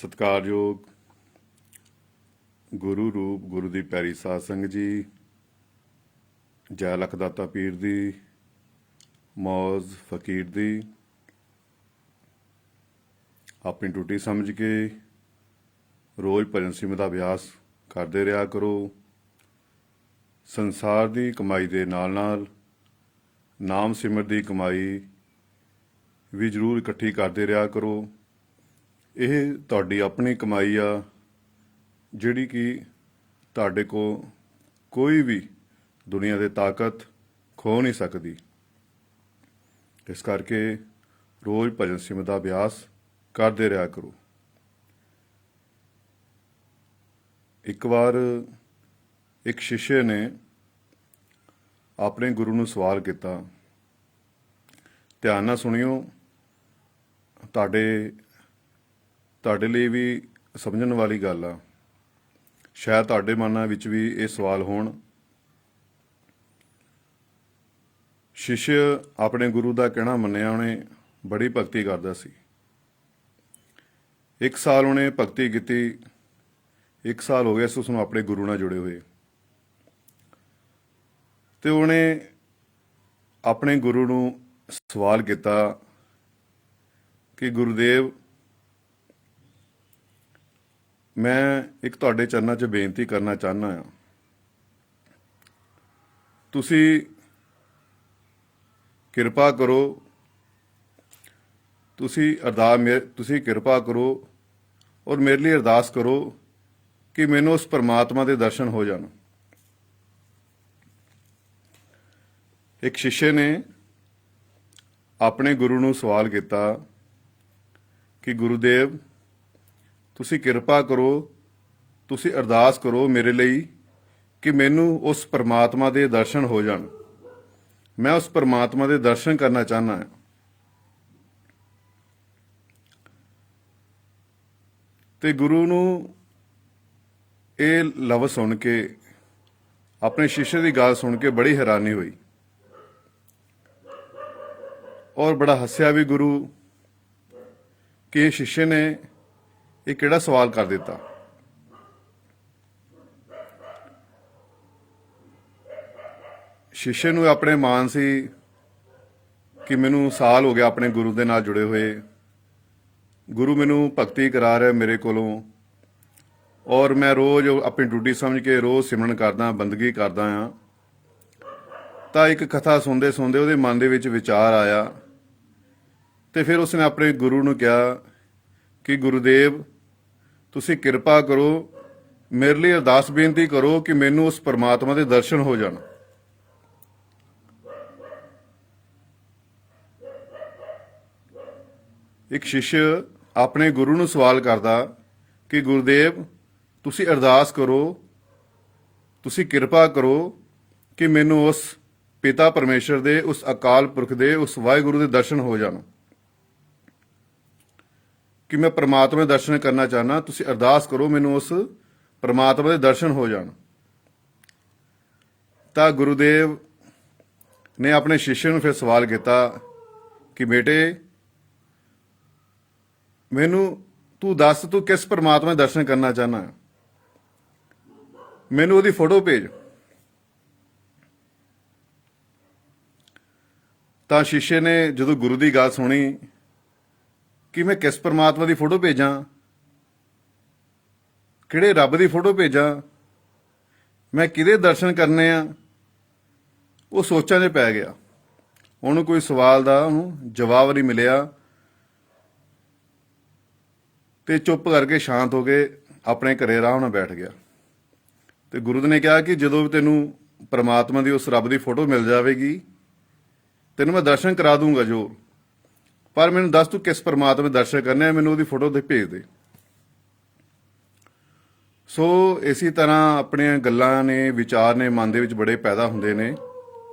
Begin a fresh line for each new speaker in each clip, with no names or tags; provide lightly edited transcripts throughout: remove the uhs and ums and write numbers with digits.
ਸਤਿਕਾਰਯੋਗ ਗੁਰੂ ਰੂਪ ਗੁਰੂ ਦੀ ਪਿਆਰੀ ਸਾਧ ਸੰਗਤ ਜੀ, ਜੈ ਲਖ ਦਾਤਾ ਪੀਰ ਦੀ, ਮੌਜ ਫਕੀਰ ਦੀ। ਆਪਣੀ ਡਿਊਟੀ ਸਮਝ ਕੇ ਰੋਜ਼ ਭਜਨ ਸਿਮਰਨ ਦਾ ਅਭਿਆਸ ਕਰਦੇ ਰਿਹਾ ਕਰੋ। ਸੰਸਾਰ ਦੀ ਕਮਾਈ ਦੇ ਨਾਲ ਨਾਲ ਨਾਮ ਸਿਮਰ ਦੀ ਕਮਾਈ ਵੀ ਜ਼ਰੂਰ ਇਕੱਠੀ ਕਰਦੇ ਰਿਹਾ ਕਰੋ। ਇਹ ਤੁਹਾਡੀ ਆਪਣੀ ਕਮਾਈ ਆ, ਜਿਹੜੀ ਕਿ ਤੁਹਾਡੇ ਕੋਲ ਕੋਈ ਵੀ ਦੁਨੀਆ ਦੇ ਤਾਕਤ ਖੋ ਨਹੀਂ ਸਕਦੀ। ਇਸ ਕਰਕੇ ਰੋਜ਼ ਭਜਨ ਸਿਮਰਨ ਦਾ ਅਭਿਆਸ ਕਰਦੇ ਰਿਹਾ ਕਰੋ। ਇੱਕ ਵਾਰ ਇੱਕ ਸ਼ਿਸ਼ੇ ਨੇ ਆਪਣੇ ਗੁਰੂ ਨੂੰ ਸਵਾਲ ਕੀਤਾ। ਧਿਆਨ ਨਾਲ ਸੁਣਿਓ, ਤੁਹਾਡੇ ਲਈ ਵੀ ਸਮਝਣ ਵਾਲੀ ਗੱਲ ਆ। ਸ਼ਾਇਦ ਤੁਹਾਡੇ ਮਨਾਂ ਵਿੱਚ ਵੀ ਇਹ ਸਵਾਲ ਹੋਣ। ਸ਼ਿਸ਼ਯ ਆਪਣੇ ਗੁਰੂ ਦਾ ਕਹਿਣਾ ਮੰਨਿਆ, ਉਹਨੇ ਬੜੀ ਭਗਤੀ ਕਰਦਾ ਸੀ। 1 ਸਾਲ ਉਹਨੇ ਭਗਤੀ ਕੀਤੀ, 1 ਸਾਲ ਹੋ ਗਿਆ ਸੀ ਉਸਨੂੰ ਆਪਣੇ ਗੁਰੂ ਨਾਲ ਜੁੜੇ ਹੋਏ। ਤੇ ਉਹਨੇ ਆਪਣੇ ਗੁਰੂ ਨੂੰ ਸਵਾਲ ਕੀਤਾ ਕਿ ਗੁਰੂਦੇਵ, ਮੈਂ ਇੱਕ ਤੁਹਾਡੇ ਚਰਨਾਂ 'ਚ ਬੇਨਤੀ ਕਰਨਾ ਚਾਹੁੰਦਾ ਹਾਂ। ਤੁਸੀਂ ਕਿਰਪਾ ਕਰੋ, ਤੁਸੀਂ ਕਿਰਪਾ ਕਰੋ ਔਰ ਮੇਰੇ ਲਈ ਅਰਦਾਸ ਕਰੋ ਕਿ ਮੈਨੂੰ ਉਸ ਪਰਮਾਤਮਾ ਦੇ ਦਰਸ਼ਨ ਹੋ ਜਾਣ। ਇੱਕ ਸ਼ਿਸ਼ੇ ਨੇ ਆਪਣੇ ਗੁਰੂ ਨੂੰ ਸਵਾਲ ਕੀਤਾ ਕਿ ਗੁਰੂਦੇਵ, ਤੁਸੀਂ ਕਿਰਪਾ ਕਰੋ, ਤੁਸੀਂ ਅਰਦਾਸ ਕਰੋ ਮੇਰੇ ਲਈ ਕਿ ਮੈਨੂੰ ਉਸ ਪਰਮਾਤਮਾ ਦੇ ਦਰਸ਼ਨ ਹੋ ਜਾਣ। ਮੈਂ ਉਸ ਪਰਮਾਤਮਾ ਦੇ ਦਰਸ਼ਨ ਕਰਨਾ ਚਾਹੁੰਦਾ ਹਾਂ। ਤੇ ਗੁਰੂ ਨੂੰ ਇਹ ਲਫ਼ਜ਼ ਸੁਣ ਕੇ, ਆਪਣੇ ਸ਼ਿਸ਼ੇ ਦੀ ਗੱਲ ਸੁਣ ਕੇ ਬੜੀ ਹੈਰਾਨੀ ਹੋਈ ਔਰ ਬੜਾ ਹੱਸਿਆ ਵੀ ਗੁਰੂ ਕਿ ਸ਼ਿਸ਼ੇ ਨੇ ਇਹ ਕਿਹੜਾ ਸਵਾਲ ਕਰ ਦਿੱਤਾ। ਸ਼ਿਸ਼ੇ ਨੂੰ ਆਪਣੇ ਮਾਣ ਸੀ ਕਿ ਮੈਨੂੰ ਸਾਲ ਹੋ ਗਿਆ ਆਪਣੇ ਗੁਰੂ ਦੇ ਨਾਲ ਜੁੜੇ ਹੋਏ, ਗੁਰੂ ਮੈਨੂੰ ਭਗਤੀ ਕਰਾ ਰਿਹਾ ਮੇਰੇ ਕੋਲੋਂ, ਔਰ ਮੈਂ ਰੋਜ਼ ਆਪਣੀ ਡਿਊਟੀ ਸਮਝ ਕੇ ਰੋਜ਼ ਸਿਮਰਨ ਕਰਦਾ, ਬੰਦਗੀ ਕਰਦਾ ਹਾਂ। ਤਾਂ ਇੱਕ ਕਥਾ ਸੁਣਦੇ ਸੁਣਦੇ ਉਹਦੇ ਮਨ ਦੇ ਵਿੱਚ ਵਿਚਾਰ ਆਇਆ ਤੇ ਫਿਰ ਉਸਨੇ ਆਪਣੇ ਗੁਰੂ ਨੂੰ ਕਿਹਾ ਕਿ ਗੁਰੂਦੇਵ, ਤੁਸੀਂ ਕਿਰਪਾ ਕਰੋ, ਮੇਰੇ ਲਈ ਅਰਦਾਸ ਬੇਨਤੀ ਕਰੋ ਕਿ ਮੈਨੂੰ ਉਸ ਪਰਮਾਤਮਾ ਦੇ ਦਰਸ਼ਨ ਹੋ ਜਾਣ। ਇੱਕ ਸ਼ਿਸ਼ ਆਪਣੇ ਗੁਰੂ ਨੂੰ ਸਵਾਲ ਕਰਦਾ ਕਿ ਗੁਰੂਦੇਵ, ਤੁਸੀਂ ਅਰਦਾਸ ਕਰੋ, ਤੁਸੀਂ ਕਿਰਪਾ ਕਰੋ ਕਿ ਮੈਨੂੰ ਉਸ ਪਿਤਾ ਪਰਮੇਸ਼ਰ ਦੇ, ਉਸ ਅਕਾਲ ਪੁਰਖ ਦੇ, ਉਸ ਵਾਹਿਗੁਰੂ ਦੇ ਦਰਸ਼ਨ ਹੋ ਜਾਣ, ਕਿ ਮੈਂ ਪਰਮਾਤਮਾ ਦੇ ਦਰਸ਼ਨ ਕਰਨਾ ਚਾਹੁੰਦਾ। ਤੁਸੀਂ ਅਰਦਾਸ ਕਰੋ ਮੈਨੂੰ ਉਸ ਪਰਮਾਤਮਾ ਦੇ ਦਰਸ਼ਨ ਹੋ ਜਾਣ। ਤਾਂ ਗੁਰੂਦੇਵ ਨੇ ਆਪਣੇ ਸ਼ਿਸ਼ੇ ਨੂੰ ਫਿਰ ਸਵਾਲ ਕੀਤਾ ਕਿ ਬੇਟੇ, ਮੈਨੂੰ ਤੂੰ ਦੱਸ, ਤੂੰ ਕਿਸ ਪਰਮਾਤਮਾ ਦੇ ਦਰਸ਼ਨ ਕਰਨਾ ਚਾਹੁੰਦਾ, ਮੈਨੂੰ ਉਹਦੀ ਫੋਟੋ ਭੇਜ। ਤਾਂ ਸ਼ਿਸ਼ੇ ਨੇ ਜਦੋਂ ਗੁਰੂ ਦੀ ਗੱਲ ਸੁਣੀ ਕਿ ਮੈਂ ਕਿਸ ਪਰਮਾਤਮਾ ਦੀ ਫੋਟੋ ਭੇਜਾਂ, ਕਿਹੜੇ ਰੱਬ ਦੀ ਫੋਟੋ ਭੇਜਾਂ, ਮੈਂ ਕਿਹਦੇ ਦਰਸ਼ਨ ਕਰਨੇ ਆ, ਉਹ ਸੋਚਾਂ 'ਚ ਪੈ ਗਿਆ। ਉਹਨੂੰ ਕੋਈ ਸਵਾਲ ਦਾ ਜਵਾਬ ਨਹੀਂ ਮਿਲਿਆ ਤੇ ਚੁੱਪ ਕਰਕੇ ਸ਼ਾਂਤ ਹੋ ਕੇ ਆਪਣੇ ਘਰੇ ਆਰਾਮ ਨਾਲ ਬੈਠ ਗਿਆ। ਤੇ ਗੁਰੂ ਨੇ ਕਿਹਾ ਕਿ ਜਦੋਂ ਵੀ ਤੈਨੂੰ ਪਰਮਾਤਮਾ ਦੀ, ਉਸ ਰੱਬ ਦੀ ਫੋਟੋ ਮਿਲ ਜਾਵੇਗੀ, ਤੈਨੂੰ ਮੈਂ ਦਰਸ਼ਨ ਕਰਾ ਦੂੰਗਾ ਜੋ, ਪਰ ਮੈਨੂੰ ਦੱਸ ਤੂੰ ਕਿਸ ਪਰਮਾਤਮਾ ਦੇ ਦਰਸ਼ਨ ਕਰਨੇ ਆ, ਮੈਨੂੰ ਉਹਦੀ ਫੋਟੋ ਤੇ ਭੇਜ ਦੇ। ਸੋ ਇਸੇ ਤਰ੍ਹਾਂ ਆਪਣੀਆਂ ਗੱਲਾਂ ਨੇ, ਵਿਚਾਰ ਨੇ ਮਨ ਦੇ ਵਿੱਚ ਬੜੇ ਪੈਦਾ ਹੁੰਦੇ ਨੇ,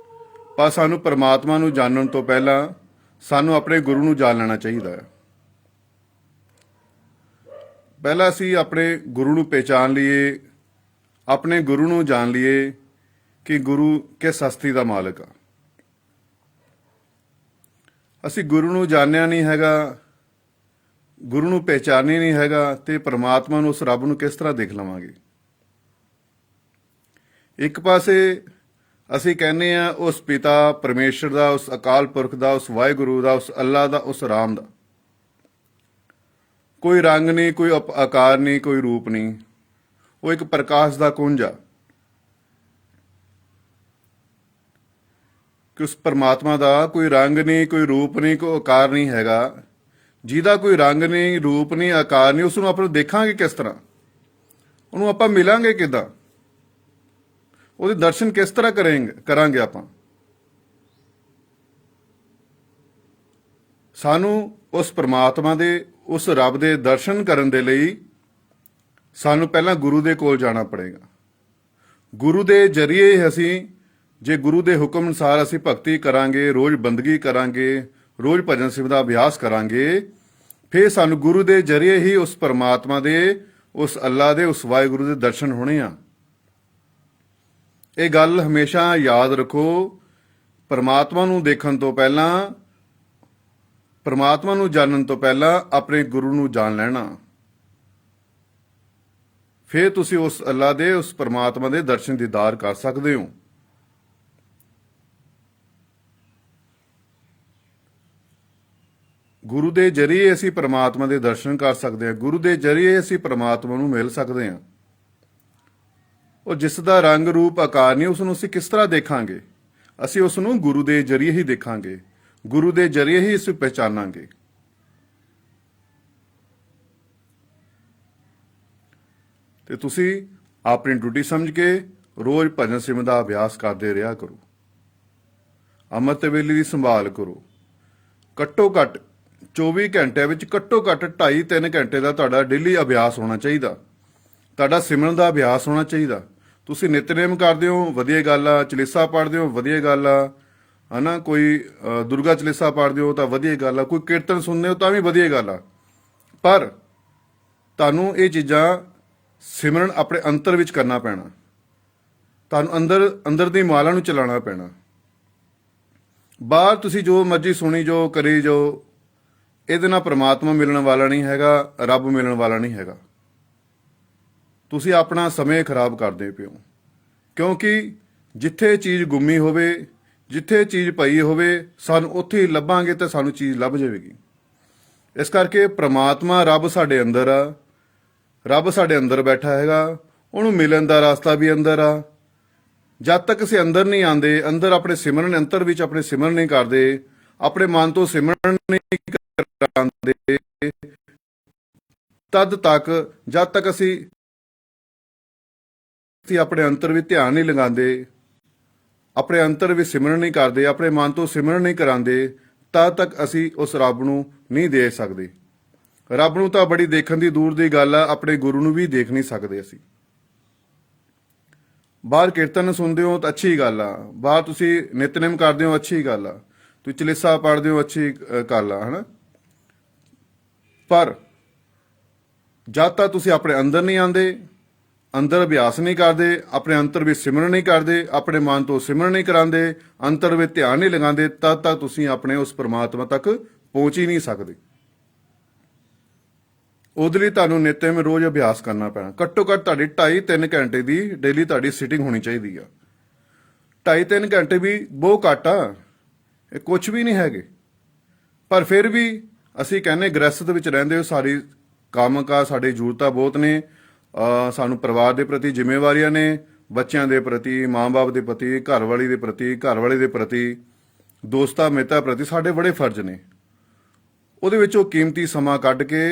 ਪਰ ਸਾਨੂੰ ਪਰਮਾਤਮਾ ਨੂੰ ਜਾਣਨ ਤੋਂ ਪਹਿਲਾਂ ਸਾਨੂੰ ਆਪਣੇ ਗੁਰੂ ਨੂੰ ਜਾਣ ਲੈਣਾ ਚਾਹੀਦਾ ਹੈ। ਪਹਿਲਾਂ ਅਸੀਂ ਆਪਣੇ ਗੁਰੂ ਨੂੰ ਪਹਿਚਾਨ ਲਈਏ, ਆਪਣੇ ਗੁਰੂ ਨੂੰ ਜਾਣ ਲਈਏ ਕਿ ਗੁਰੂ ਕਿਸ ਹਸਤੀ ਦਾ ਮਾਲਕ ਆ। ਅਸੀਂ ਗੁਰੂ ਨੂੰ ਜਾਣਿਆ ਨਹੀਂ ਹੈਗਾ, ਗੁਰੂ ਨੂੰ ਪਹਿਚਾਨੇ ਨਹੀਂ ਹੈਗਾ ਤੇ ਪ੍ਰਮਾਤਮਾ ਨੂੰ, ਉਸ ਰੱਬ ਨੂੰ ਕਿਸ ਤਰ੍ਹਾਂ ਦੇਖ ਲਵਾਂਗੇ। ਇੱਕ ਪਾਸੇ ਅਸੀਂ ਕਹਿੰਦੇ ਆ ਉਸ ਪਿਤਾ ਪਰਮੇਸ਼ਰ ਦਾ, ਉਸ ਅਕਾਲ ਪੁਰਖ ਦਾ, ਉਸ ਵਾਹਿਗੁਰੂ ਦਾ, ਉਸ ਅੱਲਾ ਦਾ, ਉਸ ਰਾਮ ਦਾ ਕੋਈ ਰੰਗ ਨਹੀਂ, ਕੋਈ ਆਕਾਰ ਨਹੀਂ, ਕੋਈ ਰੂਪ ਨਹੀਂ। ਉਹ ਇੱਕ ਪ੍ਰਕਾਸ਼ ਦਾ ਕੁੰਜ ਆ ਕਿ ਉਸ ਪਰਮਾਤਮਾ ਦਾ ਕੋਈ ਰੰਗ ਨਹੀਂ, ਕੋਈ ਰੂਪ ਨਹੀਂ, ਕੋਈ ਆਕਾਰ ਨਹੀਂ ਹੈਗਾ। ਜਿਹਦਾ ਕੋਈ ਰੰਗ ਨਹੀਂ, ਰੂਪ ਨਹੀਂ, ਆਕਾਰ ਨਹੀਂ, ਉਸ ਨੂੰ ਆਪਾਂ ਦੇਖਾਂਗੇ ਕਿਸ ਤਰ੍ਹਾਂ? ਉਹਨੂੰ ਆਪਾਂ ਮਿਲਾਂਗੇ ਕਿੱਦਾਂ? ਉਹਦੇ ਦਰਸ਼ਨ ਕਿਸ ਤਰ੍ਹਾਂ ਕਰਾਂਗੇ ਆਪਾਂ? ਸਾਨੂੰ ਉਸ ਪਰਮਾਤਮਾ ਦੇ, ਉਸ ਰੱਬ ਦੇ ਦਰਸ਼ਨ ਕਰਨ ਦੇ ਲਈ ਸਾਨੂੰ ਪਹਿਲਾਂ ਗੁਰੂ ਦੇ ਕੋਲ ਜਾਣਾ ਪੜੇਗਾ। ਗੁਰੂ ਦੇ ਜਰੀਏ ਅਸੀਂ, ਜੇ ਗੁਰੂ ਦੇ ਹੁਕਮ ਅਨੁਸਾਰ ਅਸੀਂ ਭਗਤੀ ਕਰਾਂਗੇ, ਰੋਜ਼ ਬੰਦਗੀ ਕਰਾਂਗੇ, ਰੋਜ਼ ਭਜਨ ਸਿਮਰਨ ਦਾ ਅਭਿਆਸ ਕਰਾਂਗੇ, ਫਿਰ ਸਾਨੂੰ ਗੁਰੂ ਦੇ ਜਰੀਏ ਹੀ ਉਸ ਪਰਮਾਤਮਾ ਦੇ, ਉਸ ਅੱਲਾ ਦੇ, ਉਸ ਵਾਹਿਗੁਰੂ ਦੇ ਦਰਸ਼ਨ ਹੋਣੇ ਆ। ਇਹ ਗੱਲ ਹਮੇਸ਼ਾ ਯਾਦ ਰੱਖੋ। ਪਰਮਾਤਮਾ ਨੂੰ ਦੇਖਣ ਤੋਂ ਪਹਿਲਾਂ, ਪਰਮਾਤਮਾ ਨੂੰ ਜਾਣਨ ਤੋਂ ਪਹਿਲਾਂ ਆਪਣੇ ਗੁਰੂ ਨੂੰ ਜਾਣ ਲੈਣਾ, ਫਿਰ ਤੁਸੀਂ ਉਸ ਅੱਲਾ ਦੇ, ਉਸ ਪਰਮਾਤਮਾ ਦੇ ਦਰਸ਼ਨ ਦੀਦਾਰ ਕਰ ਸਕਦੇ ਹੋ। ਗੁਰੂ ਦੇ ਜਰੀਏ ਅਸੀਂ ਪਰਮਾਤਮਾ ਦੇ ਦਰਸ਼ਨ ਕਰ ਸਕਦੇ ਹਾਂ। ਗੁਰੂ ਦੇ ਜਰੀਏ ਅਸੀਂ ਪਰਮਾਤਮਾ ਨੂੰ ਮਿਲ ਸਕਦੇ ਹਾਂ। ਉਹ ਜਿਸ ਦਾ ਰੰਗ ਰੂਪ ਆਕਾਰ ਨਹੀਂ, ਉਸ ਨੂੰ ਅਸੀਂ ਕਿਸ ਤਰ੍ਹਾਂ ਦੇਖਾਂਗੇ? ਅਸੀਂ ਉਸ ਨੂੰ ਗੁਰੂ ਦੇ ਜਰੀਏ ਹੀ ਦੇਖਾਂਗੇ, ਗੁਰੂ ਦੇ ਜਰੀਏ ਹੀ ਅਸੀਂ ਪਹਿਚਾਨਾਂਗੇ। ਤੇ ਤੁਸੀਂ ਆਪਣੀ ਡਿਊਟੀ ਸਮਝ ਕੇ ਰੋਜ਼ ਭਜਨ ਸਿਮਰਨ ਦਾ ਅਭਿਆਸ ਕਰਦੇ ਰਿਹਾ ਕਰੋ। ਅੰਮ੍ਰਿਤ ਵੇਲੇ ਦੀ ਸੰਭਾਲ ਕਰੋ। ਘੱਟੋ ਘੱਟ 24 ਘੰਟਿਆਂ ਵਿੱਚ ਘੱਟੋ ਘੱਟ 2.5-3 ਘੰਟੇ ਦਾ ਤੁਹਾਡਾ ਡੇਲੀ ਅਭਿਆਸ ਹੋਣਾ ਚਾਹੀਦਾ। ਤੁਹਾਡਾ ਸਿਮਰਨ ਦਾ ਅਭਿਆਸ ਹੋਣਾ ਚਾਹੀਦਾ। ਤੁਸੀਂ ਨਿਤਨੇਮ ਕਰਦੇ ਹੋ, ਵਧੀਆ ਗੱਲ ਆ। ਚਲੀਸਾ ਪੜ੍ਹਦੇ ਹੋ, ਵਧੀਆ ਗੱਲ ਆ, ਹਨਾ। ਕੋਈ ਦੁਰਗਾ ਚਲੀਸਾ ਪੜ੍ਹਦੇ ਹੋ ਤਾਂ ਵਧੀਆ ਗੱਲ ਆ। ਕੋਈ ਕੀਰਤਨ ਸੁਣਦੇ ਹੋ ਤਾਂ ਵੀ ਵਧੀਆ ਗੱਲ ਆ। ਪਰ ਤੁਹਾਨੂੰ ਇਹ ਚੀਜ਼ਾਂ ਸਿਮਰਨ ਆਪਣੇ ਅੰਤਰ ਵਿੱਚ ਕਰਨਾ ਪੈਣਾ। ਤੁਹਾਨੂੰ ਅੰਦਰ ਦੀ ਮਾਲਾ ਨੂੰ ਚਲਾਉਣਾ ਪੈਣਾ। ਬਾਹਰ ਤੁਸੀਂ ਜੋ ਮਰਜ਼ੀ ਸੁਣੀ ਜੋ, ਕਰੀ ਜੋ, ਇਹਦੇ ਨਾਲ ਪ੍ਰਮਾਤਮਾ ਮਿਲਣ ਵਾਲਾ ਨਹੀਂ ਹੈਗਾ, ਰੱਬ ਮਿਲਣ ਵਾਲਾ ਨਹੀਂ ਹੈਗਾ। ਤੁਸੀਂ ਆਪਣਾ ਸਮੇਂ ਖਰਾਬ ਕਰਦੇ ਪਿਓ। ਕਿਉਂਕਿ ਜਿੱਥੇ ਚੀਜ਼ ਗੁੰਮੀ ਹੋਵੇ, ਜਿੱਥੇ ਚੀਜ਼ ਪਈ ਹੋਵੇ, ਸਾਨੂੰ ਉੱਥੇ ਹੀ ਲੱਭਾਂਗੇ ਤਾਂ ਸਾਨੂੰ ਚੀਜ਼ ਲੱਭ ਜਾਵੇਗੀ। ਇਸ ਕਰਕੇ ਪ੍ਰਮਾਤਮਾ, ਰੱਬ ਸਾਡੇ ਅੰਦਰ ਆ। ਰੱਬ ਸਾਡੇ ਅੰਦਰ ਬੈਠਾ ਹੈਗਾ। ਉਹਨੂੰ ਮਿਲਣ ਦਾ ਰਸਤਾ ਵੀ ਅੰਦਰ ਆ। ਜਦ ਤੱਕ ਅਸੀਂ ਅੰਦਰ ਨਹੀਂ ਆਉਂਦੇ, ਅੰਦਰ ਆਪਣੇ ਸਿਮਰਨ ਅੰਤਰ ਵਿੱਚ ਆਪਣੇ ਸਿਮਰਨ ਨਹੀਂ ਕਰਦੇ, ਆਪਣੇ ਮਨ ਤੋਂ ਸਿਮਰਨ ਨਹੀਂ ਕਰਾਂਦੇ, ਤਦ ਤੱਕ, ਜਦ ਤੱਕ ਅਸੀਂ ਆਪਣੇ ਅੰਤਰ ਵਿੱਚ ਧਿਆਨ ਨਹੀਂ ਲਗਾਉਂਦੇ, ਆਪਣੇ ਅੰਤਰ ਵਿੱਚ ਸਿਮਰਨ ਨਹੀਂ ਕਰਦੇ, ਆਪਣੇ ਮਨ ਤੋਂ ਸਿਮਰਨ ਨਹੀਂ ਕਰਾਂਦੇ, ਤਦ ਤੱਕ ਅਸੀਂ ਉਸ ਰੱਬ ਨੂੰ ਨਹੀਂ ਦੇਖ ਸਕਦੇ। ਰੱਬ ਨੂੰ ਤਾਂ ਬੜੀ ਦੇਖਣ ਦੀ ਦੂਰ ਦੀ ਗੱਲ ਆ, ਆਪਣੇ ਗੁਰੂ ਨੂੰ ਵੀ ਦੇਖ ਨਹੀਂ ਸਕਦੇ ਅਸੀਂ। ਬਾਹਰ ਕੀਰਤਨ ਸੁਣਦੇ ਹੋ ਤਾਂ ਅੱਛੀ ਗੱਲ ਆ। ਬਾਹਰ ਤੁਸੀਂ ਨਿਤਨੇਮ ਕਰਦੇ ਹੋ, ਅੱਛੀ ਗੱਲ ਆ। ਤੁਸੀਂ ਚਲੀਸਾ ਪੜ੍ਹਦੇ ਹੋ, ਅੱਛੀ ਗੱਲ ਆ, ਹਨਾ। ਪਰ ਜਦ ਤੱਕ ਤੁਸੀਂ ਆਪਣੇ ਅੰਦਰ ਨਹੀਂ ਆਉਂਦੇ, ਅੰਦਰ ਅਭਿਆਸ ਨਹੀਂ ਕਰਦੇ, ਆਪਣੇ ਅੰਤਰ ਵਿੱਚ ਸਿਮਰਨ ਨਹੀਂ ਕਰਦੇ, ਆਪਣੇ ਮਨ ਤੋਂ ਸਿਮਰਨ ਨਹੀਂ ਕਰਾਉਂਦੇ, ਅੰਤਰ ਵਿੱਚ ਧਿਆਨ ਨਹੀਂ ਲਗਾਉਂਦੇ, ਤਦ ਤੱਕ ਤੁਸੀਂ ਆਪਣੇ ਉਸ ਪਰਮਾਤਮਾ ਤੱਕ ਪਹੁੰਚ ਹੀ ਨਹੀਂ ਸਕਦੇ। ਉਹਦੇ ਲਈ ਤੁਹਾਨੂੰ ਨਿਤਨੇਮ ਰੋਜ਼ ਅਭਿਆਸ ਕਰਨਾ ਪੈਣਾ। ਘੱਟੋ ਘੱਟ ਤੁਹਾਡੀ 2.5-3 ਘੰਟੇ ਦੀ ਡੇਲੀ ਤੁਹਾਡੀ ਸਿਟਿੰਗ ਹੋਣੀ ਚਾਹੀਦੀ ਆ। 2.5-3 ਘੰਟੇ ਵੀ ਬਹੁਤ ਘੱਟ ਆ, ਇਹ ਕੁਝ ਵੀ ਨਹੀਂ ਹੈਗੇ। ਪਰ ਫਿਰ ਵੀ ਅਸੀਂ ਕਹਿੰਦੇ ਗ੍ਰਸਤ ਵਿੱਚ ਰਹਿੰਦੇ ਹੋ, ਸਾਰੀ ਕੰਮ ਕਾਰ, ਸਾਡੀ ਜ਼ਰੂਰਤਾਂ ਬਹੁਤ ਨੇ। ਸਾਨੂੰ ਪਰਿਵਾਰ ਦੇ ਪ੍ਰਤੀ ਜ਼ਿੰਮੇਵਾਰੀਆਂ ਨੇ, ਬੱਚਿਆਂ ਦੇ ਪ੍ਰਤੀ, ਮਾਂ-ਬਾਪ ਦੇ ਪ੍ਰਤੀ, ਘਰਵਾਲੀ ਦੇ ਪ੍ਰਤੀ, ਘਰਵਾਲੇ ਦੇ ਪ੍ਰਤੀ, ਦੋਸਤਾਂ ਮਿੱਤਰਾਂ ਪ੍ਰਤੀ ਸਾਡੇ ਬੜੇ ਫਰਜ਼ ਨੇ। ਉਹਦੇ ਵਿੱਚੋਂ ਕੀਮਤੀ ਸਮਾਂ ਕੱਢ ਕੇ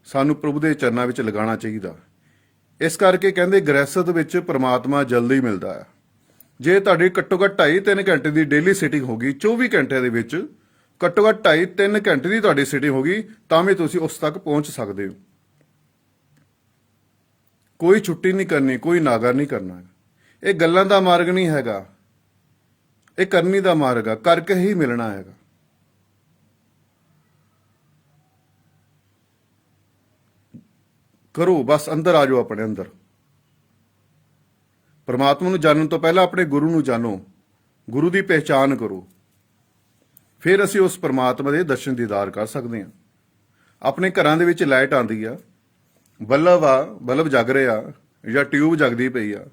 ਸਾਨੂੰ ਪ੍ਰਭੂ ਦੇ ਚਰਨਾਂ ਵਿੱਚ ਲਗਾਉਣਾ ਚਾਹੀਦਾ। ਇਸ ਕਰਕੇ ਕਹਿੰਦੇ ਗ੍ਰਸਤ ਵਿੱਚ ਪ੍ਰਮਾਤਮਾ ਜਲਦੀ ਮਿਲਦਾ ਹੈ। ਜੇ ਤੁਹਾਡੀ ਘੱਟੋ ਘੱਟ 2.5-3 ਘੰਟੇ ਦੀ ਡੇਲੀ ਸਿਟਿੰਗ ਹੋ ਗਈ, 24 ਘੰਟਿਆਂ ਦੇ ਵਿੱਚ ਘੱਟੋ ਘੱਟ 2.5-3 ਘੰਟੇ ਦੀ ਤੁਹਾਡੀ ਸਿਟਿੰਗ ਹੋ ਗਈ, ਤਾਂ ਵੀ ਤੁਸੀਂ ਉਸ ਤੱਕ ਪਹੁੰਚ ਸਕਦੇ ਹੋ। ਕੋਈ ਛੁੱਟੀ ਨਹੀਂ ਕਰਨੀ, ਕੋਈ ਨਾਗਾ ਨਹੀਂ ਕਰਨਾ। ਇਹ ਗੱਲਾਂ ਦਾ ਮਾਰਗ ਨਹੀਂ ਹੈਗਾ, ਇਹ ਕਰਨੀ ਦਾ ਮਾਰਗ ਆ। ਕਰਕੇ ਹੀ ਮਿਲਣਾ ਹੈਗਾ। ਕਰੋ, ਬਸ ਅੰਦਰ ਆ ਜਾਓ। ਆਪਣੇ ਅੰਦਰ ਪਰਮਾਤਮਾ ਨੂੰ ਜਾਣਨ ਤੋਂ ਪਹਿਲਾਂ ਆਪਣੇ ਗੁਰੂ ਨੂੰ ਜਾਣੋ, ਗੁਰੂ ਦੀ ਪਹਿਚਾਣ ਕਰੋ, ਫਿਰ ਅਸੀਂ ਉਸ ਪਰਮਾਤਮਾ ਦੇ ਦਰਸ਼ਨ ਦੀਦਾਰ ਕਰ ਸਕਦੇ ਹਾਂ। ਆਪਣੇ ਘਰਾਂ ਦੇ ਵਿੱਚ ਲਾਈਟ ਆਉਂਦੀ ਆ, ਬਲਬ ਜਗ ਰਿਹਾ ਜਾਂ ਟਿਊਬ ਜਗਦੀ ਪਈ ਆ,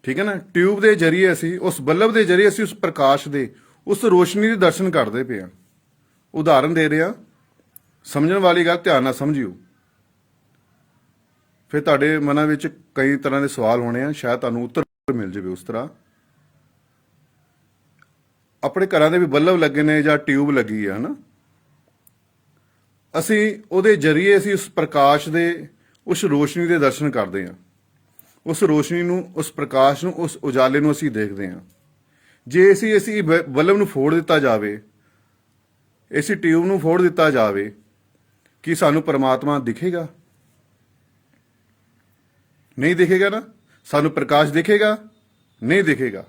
ਠੀਕ ਹੈ ਨਾ। ਟਿਊਬ ਦੇ ਜਰੀਏ ਅਸੀਂ, ਉਸ ਬਲਬ ਦੇ ਜਰੀਏ ਅਸੀਂ ਉਸ ਪ੍ਰਕਾਸ਼ ਦੇ, ਉਸ ਰੋਸ਼ਨੀ ਦੇ ਦਰਸ਼ਨ ਕਰਦੇ ਪਏ ਆ। ਉਦਾਹਰਨ ਦੇ ਰਿਹਾ, ਸਮਝਣ ਵਾਲੀ ਗੱਲ ਧਿਆਨ ਨਾਲ ਸਮਝਿਓ। ਫਿਰ ਤੁਹਾਡੇ ਮਨਾਂ ਵਿੱਚ ਕਈ ਤਰ੍ਹਾਂ ਦੇ ਸਵਾਲ ਹੋਣੇ ਆ, ਸ਼ਾਇਦ ਤੁਹਾਨੂੰ ਉੱਤਰ ਮਿਲ ਜਾਵੇ ਉਸ ਤਰ੍ਹਾਂ। ਆਪਣੇ ਘਰਾਂ ਦੇ ਵੀ ਬਲਬ ਲੱਗੇ ਨੇ ਜਾਂ ਟਿਊਬ ਲੱਗੀ ਆ, ਹਨਾ। ਅਸੀਂ ਉਹਦੇ ਜਰੀਏ ਅਸੀਂ ਉਸ ਪ੍ਰਕਾਸ਼ ਦੇ, ਉਸ ਰੋਸ਼ਨੀ ਦੇ ਦਰਸ਼ਨ ਕਰਦੇ ਹਾਂ। ਉਸ ਰੋਸ਼ਨੀ ਨੂੰ, ਉਸ ਪ੍ਰਕਾਸ਼ ਨੂੰ, ਉਸ ਉਜਾਲੇ ਨੂੰ ਅਸੀਂ ਦੇਖਦੇ ਹਾਂ। ਜੇ ਅਸੀਂ ਬਲਬ ਨੂੰ ਫੋੜ ਦਿੱਤਾ ਜਾਵੇ, ਇਸੇ ਟਿਊਬ ਨੂੰ ਫੋੜ ਦਿੱਤਾ ਜਾਵੇ, ਕੀ ਸਾਨੂੰ ਪਰਮਾਤਮਾ ਦਿਖੇਗਾ? ਨਹੀਂ ਦਿਖੇਗਾ ਨਾ। ਸਾਨੂੰ ਪ੍ਰਕਾਸ਼ ਦਿਖੇਗਾ? ਨਹੀਂ ਦਿਖੇਗਾ।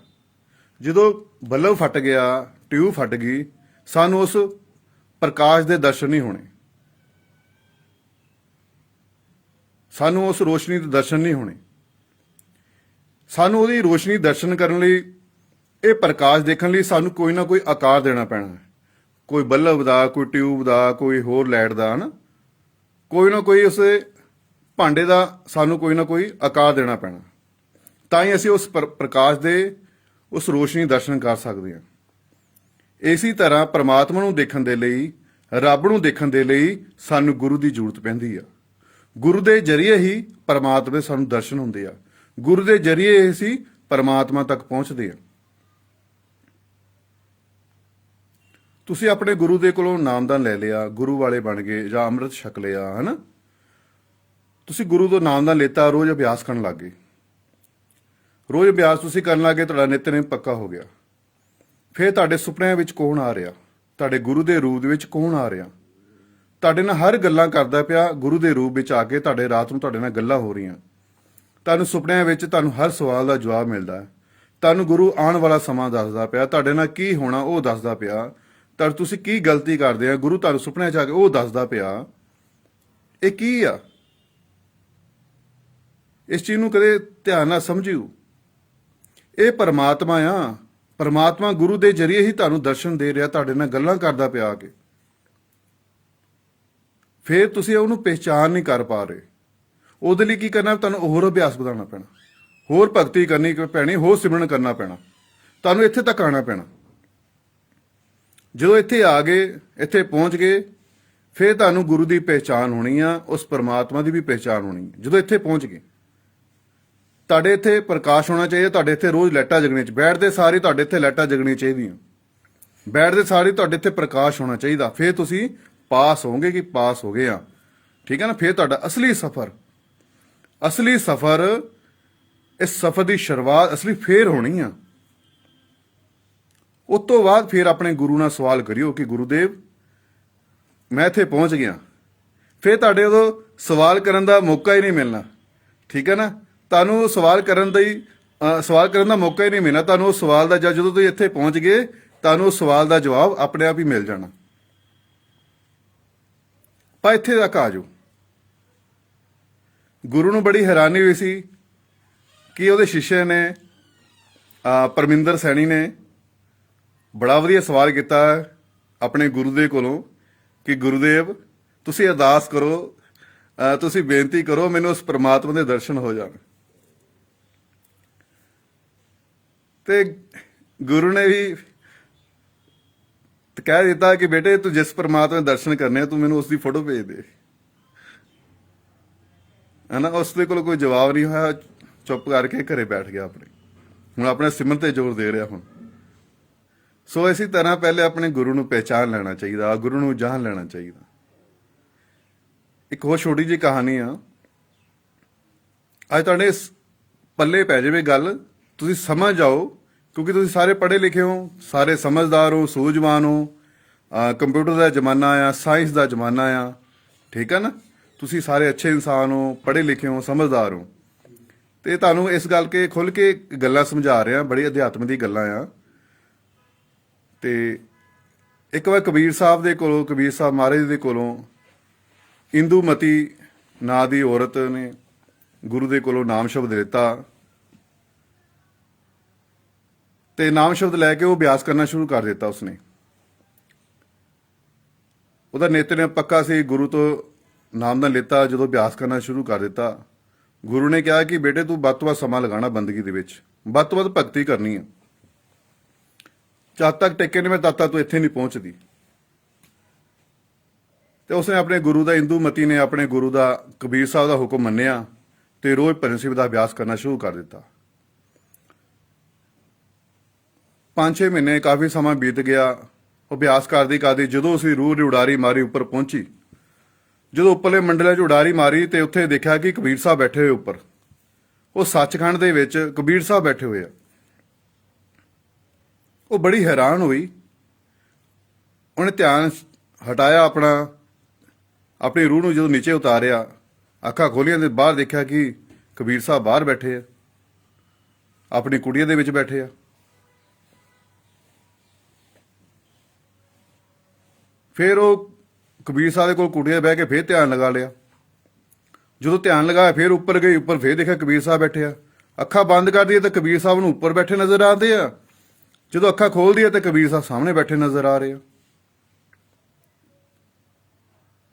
ਜਦੋਂ ਬਲਬ ਫਟ ਗਿਆ, ਟਿਊਬ ਫਟ ਗਈ, ਸਾਨੂੰ ਉਸ ਪ੍ਰਕਾਸ਼ ਦੇ ਦਰਸ਼ਨ ਨਹੀਂ ਹੋਣੇ, ਸਾਨੂੰ ਉਸ ਰੋਸ਼ਨੀ ਦੇ ਦਰਸ਼ਨ ਨਹੀਂ ਹੋਣੇ। ਸਾਨੂੰ ਉਹਦੀ ਰੋਸ਼ਨੀ ਦਰਸ਼ਨ ਕਰਨ ਲਈ, ਇਹ ਪ੍ਰਕਾਸ਼ ਦੇਖਣ ਲਈ ਸਾਨੂੰ ਕੋਈ ਨਾ ਕੋਈ ਆਕਾਰ ਦੇਣਾ ਪੈਣਾ ਹੈ। ਕੋਈ ਬਲਬ ਦਾ, ਕੋਈ ਟਿਊਬ ਦਾ, ਕੋਈ ਹੋਰ ਲਾਈਟ ਦਾ, ਹਨਾ। ਕੋਈ ਨਾ ਕੋਈ ਉਸ ਭਾਂਡੇ ਦਾ ਸਾਨੂੰ ਕੋਈ ਨਾ ਕੋਈ ਆਕਾਰ ਦੇਣਾ ਪੈਣਾ, ਤਾਂ ਹੀ ਅਸੀਂ ਉਸ ਪ੍ਰਕਾਸ਼ ਦੇ, ਉਸ ਰੋਸ਼ਨੀ ਦਰਸ਼ਨ ਕਰ ਸਕਦੇ ਹਾਂ। ਇਸੇ ਤਰ੍ਹਾਂ ਪਰਮਾਤਮਾ ਨੂੰ ਦੇਖਣ ਦੇ ਲਈ, ਰੱਬ ਨੂੰ ਦੇਖਣ ਦੇ ਲਈ ਸਾਨੂੰ ਗੁਰੂ ਦੀ ਜ਼ਰੂਰਤ ਪੈਂਦੀ ਆ। ਗੁਰੂ ਦੇ ਜਰੀਏ ਹੀ ਪਰਮਾਤਮਾ ਦੇ ਸਾਨੂੰ ਦਰਸ਼ਨ ਹੁੰਦੇ ਆ। ਗੁਰੂ ਦੇ ਜਰੀਏ ਅਸੀਂ ਪਰਮਾਤਮਾ ਤੱਕ ਪਹੁੰਚਦੇ ਆ। ਤੁਸੀਂ ਆਪਣੇ ਗੁਰੂ ਦੇ ਕੋਲੋਂ ਨਾਮਦਾਨ ਲੈ ਲਿਆ, ਗੁਰੂ ਵਾਲੇ ਬਣ ਗਏ ਜਾਂ ਅੰਮ੍ਰਿਤ ਛਕ ਲਿਆ, ਹਨਾ। ਤੁਸੀਂ ਗੁਰੂ ਤੋਂ ਨਾਮਦਾਨ ਲੈਤਾ, ਰੋਜ਼ ਅਭਿਆਸ ਕਰਨ ਲੱਗ ਗਏ। ਰੋਜ਼ ਅਭਿਆਸ ਤੁਸੀਂ ਕਰਨ ਲੱਗੇ, ਤੁਹਾਡਾ ਨਿਤਨੇਮ ਪੱਕਾ ਹੋ ਗਿਆ। ਫਿਰ ਤੁਹਾਡੇ ਸੁਪਨਿਆਂ ਵਿੱਚ ਕੌਣ ਆ ਰਿਹਾ? ਤੁਹਾਡੇ ਗੁਰੂ ਦੇ ਰੂਪ ਦੇ ਵਿੱਚ ਕੌਣ ਆ ਰਿਹਾ? ਤੁਹਾਡੇ ਨਾਲ ਹਰ ਗੱਲਾਂ ਕਰਦਾ ਪਿਆ, ਗੁਰੂ ਦੇ ਰੂਪ ਵਿੱਚ ਆ ਕੇ ਤੁਹਾਡੇ ਰਾਤ ਨੂੰ ਤੁਹਾਡੇ ਨਾਲ ਗੱਲਾਂ ਹੋ ਰਹੀਆਂ। ਤੁਹਾਨੂੰ ਸੁਪਨਿਆਂ ਵਿੱਚ ਤੁਹਾਨੂੰ ਹਰ ਸਵਾਲ ਦਾ ਜਵਾਬ ਮਿਲਦਾ ਹੈ। ਤੁਹਾਨੂੰ ਗੁਰੂ ਆਉਣ ਵਾਲਾ ਸਮਾਂ ਦੱਸਦਾ ਪਿਆ, ਤੁਹਾਡੇ ਨਾਲ ਕੀ ਹੋਣਾ ਉਹ ਦੱਸਦਾ ਪਿਆ, ਤੁਸੀਂ ਕੀ ਗਲਤੀ ਕਰਦੇ ਆ, ਗੁਰੂ ਤੁਹਾਨੂੰ ਸੁਪਨਿਆਂ 'ਚ ਆ ਕੇ ਉਹ ਦੱਸਦਾ ਪਿਆ। ਇਹ ਕੀ ਆ? ਇਸ ਚੀਜ਼ ਨੂੰ ਕਦੇ ਧਿਆਨ ਨਾਲ ਸਮਝਿਓ। ਇਹ ਪਰਮਾਤਮਾ ਆ। ਪਰਮਾਤਮਾ ਗੁਰੂ ਦੇ ਜਰੀਏ ਹੀ ਤੁਹਾਨੂੰ ਦਰਸ਼ਨ ਦੇ ਰਿਹਾ, ਤੁਹਾਡੇ ਨਾਲ ਗੱਲਾਂ ਕਰਦਾ ਪਿਆ ਆ ਕੇ। ਫਿਰ ਤੁਸੀਂ ਉਹਨੂੰ ਪਹਿਚਾਨ ਨਹੀਂ ਕਰ ਪਾ ਰਹੇ। ਉਹਦੇ ਲਈ ਕੀ ਕਰਨਾ? ਤੁਹਾਨੂੰ ਹੋਰ ਅਭਿਆਸ ਵਧਾਉਣਾ ਪੈਣਾ, ਹੋਰ ਭਗਤੀ ਕਰਨੀ ਪੈਣੀ, ਹੋਰ ਸਿਮਰਨ ਕਰਨਾ ਪੈਣਾ। ਤੁਹਾਨੂੰ ਇੱਥੇ ਤੱਕ ਆਉਣਾ ਪੈਣਾ। ਜਦੋਂ ਇੱਥੇ ਆ ਗਏ, ਇੱਥੇ ਪਹੁੰਚ ਗਏ, ਫਿਰ ਤੁਹਾਨੂੰ ਗੁਰੂ ਦੀ ਪਹਿਚਾਨ ਹੋਣੀ ਆ, ਉਸ ਪਰਮਾਤਮਾ ਦੀ ਵੀ ਪਹਿਚਾਨ ਹੋਣੀ। ਜਦੋਂ ਇੱਥੇ ਪਹੁੰਚ ਗਏ, ਤੁਹਾਡੇ ਇੱਥੇ ਪ੍ਰਕਾਸ਼ ਹੋਣਾ ਚਾਹੀਦਾ। ਤੁਹਾਡੇ ਇੱਥੇ ਰੋਜ਼ ਲਾਈਟਾਂ ਜਗਣੀਆਂ, ਬੈਠਦੇ ਸਾਰੇ ਤੁਹਾਡੇ ਇੱਥੇ ਲਾਈਟਾਂ ਜਗਣੀਆਂ ਚਾਹੀਦੀਆਂ। ਬੈਠਦੇ ਸਾਰੇ ਤੁਹਾਡੇ ਇੱਥੇ ਪ੍ਰਕਾਸ਼ ਹੋਣਾ ਚਾਹੀਦਾ। ਫਿਰ ਤੁਸੀਂ ਪਾਸ ਹੋਵੋਗੇ ਕਿ ਪਾਸ ਹੋ ਗਏ ਆ, ਠੀਕ ਹੈ ਨਾ। ਫਿਰ ਤੁਹਾਡਾ ਅਸਲੀ ਸਫ਼ਰ, ਇਸ ਸਫ਼ਰ ਦੀ ਸ਼ੁਰੂਆਤ ਅਸਲੀ ਫੇਰ ਹੋਣੀ ਆ। ਉਸ ਤੋਂ ਬਾਅਦ ਫਿਰ ਆਪਣੇ ਗੁਰੂ ਨਾਲ ਸਵਾਲ ਕਰਿਓ ਕਿ ਗੁਰੂਦੇਵ ਮੈਂ ਇੱਥੇ ਪਹੁੰਚ ਗਿਆ। ਫਿਰ ਤੁਹਾਡੇ ਉਦੋਂ ਸਵਾਲ ਕਰਨ ਦਾ ਮੌਕਾ ਹੀ ਨਹੀਂ ਮਿਲਣਾ, ਠੀਕ ਹੈ ਨਾ। ਤੁਹਾਨੂੰ ਸਵਾਲ ਕਰਨ ਦਾ ਮੌਕਾ ਹੀ ਨਹੀਂ ਮਿਲਣਾ। ਤੁਹਾਨੂੰ ਉਸ ਸਵਾਲ ਦਾ, ਜਦੋਂ ਤੁਸੀਂ ਇੱਥੇ ਪਹੁੰਚ ਗਏ, ਤੁਹਾਨੂੰ ਉਸ ਸਵਾਲ ਦਾ ਜਵਾਬ ਆਪਣੇ ਆਪ ਹੀ ਮਿਲ ਜਾਣਾ। ਪਰ ਇੱਥੇ ਤੱਕ ਆ ਜਾਓ। ਗੁਰੂ ਨੂੰ ਬੜੀ ਹੈਰਾਨੀ ਹੋਈ ਸੀ ਕਿ ਉਹਦੇ ਸ਼ਿਸ਼ੇ ਨੇ, ਪਰਮਿੰਦਰ ਸੈਣੀ ਨੇ, ਬੜਾ ਵਧੀਆ ਸਵਾਲ ਕੀਤਾ ਆਪਣੇ ਗੁਰੂ ਦੇ ਕੋਲੋਂ ਕਿ ਗੁਰੂਦੇਵ ਤੁਸੀਂ ਅਰਦਾਸ ਕਰੋ, ਤੁਸੀਂ ਬੇਨਤੀ ਕਰੋ, ਮੈਨੂੰ ਉਸ ਪਰਮਾਤਮਾ ਦੇ ਦਰਸ਼ਨ ਹੋ ਜਾਣ। ਤੇ ਗੁਰੂ ਨੇ ਵੀ ਕਹਿ ਦਿੱਤਾ ਕਿ ਬੇਟੇ ਤੂੰ ਜਿਸ ਪਰਮਾਤਮਾ ਦੇ ਦਰਸ਼ਨ ਕਰਨੇ ਆ, ਤੂੰ ਮੈਨੂੰ ਉਸ ਦੀ ਫੋਟੋ ਭੇਜ ਦੇ, ਹਨਾ। ਉਸ ਦੇ ਕੋਲ ਕੋਈ ਜਵਾਬ ਨਹੀਂ ਹੋਇਆ, ਚੁੱਪ ਕਰਕੇ ਘਰੇ ਬੈਠ ਗਿਆ ਆਪਣੇ। ਹੁਣ ਆਪਣੇ ਸਿਮਰਨ ਤੇ ਜ਼ੋਰ ਦੇ ਰਿਹਾ ਹੁਣ। ਸੋ ਇਸੇ ਤਰ੍ਹਾਂ ਪਹਿਲੇ ਆਪਣੇ ਗੁਰੂ ਨੂੰ ਪਹਿਚਾਨ ਲੈਣਾ ਚਾਹੀਦਾ, ਗੁਰੂ ਨੂੰ ਜਾਣ ਲੈਣਾ ਚਾਹੀਦਾ। ਇੱਕ ਹੋਰ ਛੋਟੀ ਜਿਹੀ ਕਹਾਣੀ ਆ, ਅੱਜ ਤੁਹਾਡੇ ਪੱਲੇ ਪੈ ਜਾਵੇ ਗੱਲ, ਤੁਸੀਂ ਸਮਝ ਜਾਓ, ਕਿਉਂਕਿ ਤੁਸੀਂ ਸਾਰੇ ਪੜ੍ਹੇ ਲਿਖੇ ਹੋ, ਸਾਰੇ ਸਮਝਦਾਰ ਹੋ, ਸੂਝਵਾਨ ਹੋ। ਕੰਪਿਊਟਰ ਦਾ ਜ਼ਮਾਨਾ ਆ, ਸਾਇੰਸ ਦਾ ਜ਼ਮਾਨਾ ਆ, ਠੀਕ ਹੈ ਨਾ। ਤੁਸੀਂ ਸਾਰੇ ਅੱਛੇ ਇਨਸਾਨ ਹੋ, ਪੜ੍ਹੇ ਲਿਖੇ ਹੋ, ਸਮਝਦਾਰ ਹੋ। ਤੇ ਤੁਹਾਨੂੰ ਇਸ ਗੱਲ ਕੇ ਖੁੱਲ੍ਹ ਕੇ ਗੱਲਾਂ ਸਮਝਾ ਰਿਹਾ, ਬੜੀ ਅਧਿਆਤਮ ਦੀ ਗੱਲਾਂ ਆ। ਤੇ ਇੱਕ ਵਾਰ ਕਬੀਰ ਸਾਹਿਬ ਮਹਾਰਾਜ ਦੇ ਕੋਲੋਂ ਇੰਦੂਮਤੀ ਨਾਂ ਦੀ ਔਰਤ ਨੇ ਗੁਰੂ ਦੇ ਕੋਲੋਂ ਨਾਮ ਸ਼ਬਦ ਲਿੱਤਾ ਤੇ ਨਾਮ ਸ਼ਬਦ ਲੈ ਕੇ ਉਹ ਅਭਿਆਸ ਕਰਨਾ ਸ਼ੁਰੂ ਕਰ ਦਿੱਤਾ ਉਸਨੇ। ਉਹਦਾ ਨਿਤਨੇਮ ਪੱਕਾ ਸੀ। ਗੁਰੂ ਤੋਂ ਨਾਮਦਾਨ ਲਿੱਤਾ। ਜਦੋਂ ਅਭਿਆਸ ਕਰਨਾ ਸ਼ੁਰੂ ਕਰ ਦਿੱਤਾ, ਗੁਰੂ ਨੇ ਕਿਹਾ ਕਿ ਬੇਟੇ ਤੂੰ ਵੱਧ ਤੋਂ ਵੱਧ ਸਮਾਂ ਲਗਾਉਣਾ ਬੰਦਗੀ ਦੇ ਵਿੱਚ, ਵੱਧ ਤੋਂ ਵੱਧ ਭਗਤੀ ਕਰਨੀ ਹੈ। ਜਦ ਤੱਕ ਟਿਕੇ ਨਹੀਂ ਮੈਂ ਤਦ ਤੱਕ ਤੂੰ ਇੱਥੇ ਨਹੀਂ ਪਹੁੰਚਦੀ। ਤੇ ਉਸਨੇ ਆਪਣੇ ਗੁਰੂ ਦਾ, ਇੰਦੂਮਤੀ ਨੇ ਆਪਣੇ ਗੁਰੂ ਦਾ, ਕਬੀਰ ਸਾਹਿਬ ਦਾ ਹੁਕਮ ਮੰਨਿਆ ਤੇ ਰੋਜ਼ ਭਜਨ ਸੇਵਾ ਦਾ ਅਭਿਆਸ ਕਰਨਾ ਸ਼ੁਰੂ ਕਰ ਦਿੱਤਾ। 5-6 ਮਹੀਨੇ ਕਾਫੀ ਸਮਾਂ ਬੀਤ ਗਿਆ। ਅਭਿਆਸ ਕਰਦੀ ਕਰਦੀ ਜਦੋਂ ਉਸਦੀ ਰੂਹ ਦੀ ਉਡਾਰੀ ਮਾਰੀ ਉੱਪਰ ਪਹੁੰਚੀ, ਜਦੋਂ ਉੱਪਰਲੇ ਮੰਡਲਾਂ 'ਚ ਉਡਾਰੀ ਮਾਰੀ ਤੇ ਉੱਥੇ ਦੇਖਿਆ ਕਿ ਕਬੀਰ ਸਾਹਿਬ ਬੈਠੇ ਹੋਏ ਉੱਪਰ। ਉਹ ਸੱਚਖੰਡ ਦੇ ਵਿੱਚ ਕਬੀਰ ਸਾਹਿਬ ਬੈਠੇ ਹੋਏ ਆ। ਉਹ ਬੜੀ ਹੈਰਾਨ ਹੋਈ। ਉਹਨੇ ਧਿਆਨ ਹਟਾਇਆ ਆਪਣੀ ਰੂਹ ਨੂੰ ਜਦੋਂ ਨੀਚੇ ਉਤਾਰਿਆ, ਅੱਖਾਂ ਖੋਲੀਆਂ ਤੇ ਬਾਹਰ ਦੇਖਿਆ ਕਿ ਕਬੀਰ ਸਾਹਿਬ ਬਾਹਰ ਬੈਠੇ ਆ, ਆਪਣੀ ਕੁਟੀਆ ਦੇ ਵਿੱਚ ਬੈਠੇ ਆ। ਫਿਰ ਉਹ ਕਬੀਰ ਸਾਹਿਬ ਦੇ ਕੋਲ ਕੁਟੀਆ ਬਹਿ ਕੇ ਫਿਰ ਧਿਆਨ ਲਗਾ ਲਿਆ। ਜਦੋਂ ਧਿਆਨ ਲਗਾਇਆ ਫਿਰ ਉੱਪਰ ਗਈ, ਉੱਪਰ ਫਿਰ ਦੇਖਿਆ ਕਬੀਰ ਸਾਹਿਬ ਬੈਠੇ ਆ। ਅੱਖਾਂ ਬੰਦ ਕਰਦੀ ਹੈ ਤਾਂ ਕਬੀਰ ਸਾਹਿਬ ਨੂੰ ਉੱਪਰ ਬੈਠੇ ਨਜ਼ਰ ਆਉਂਦੇ ਆ। ਜਦੋਂ ਅੱਖਾਂ ਖੋਲਦੀ ਹੈ ਤਾਂ ਕਬੀਰ ਸਾਹਿਬ ਸਾਹਮਣੇ ਬੈਠੇ ਨਜ਼ਰ ਆ ਰਹੇ ਆ।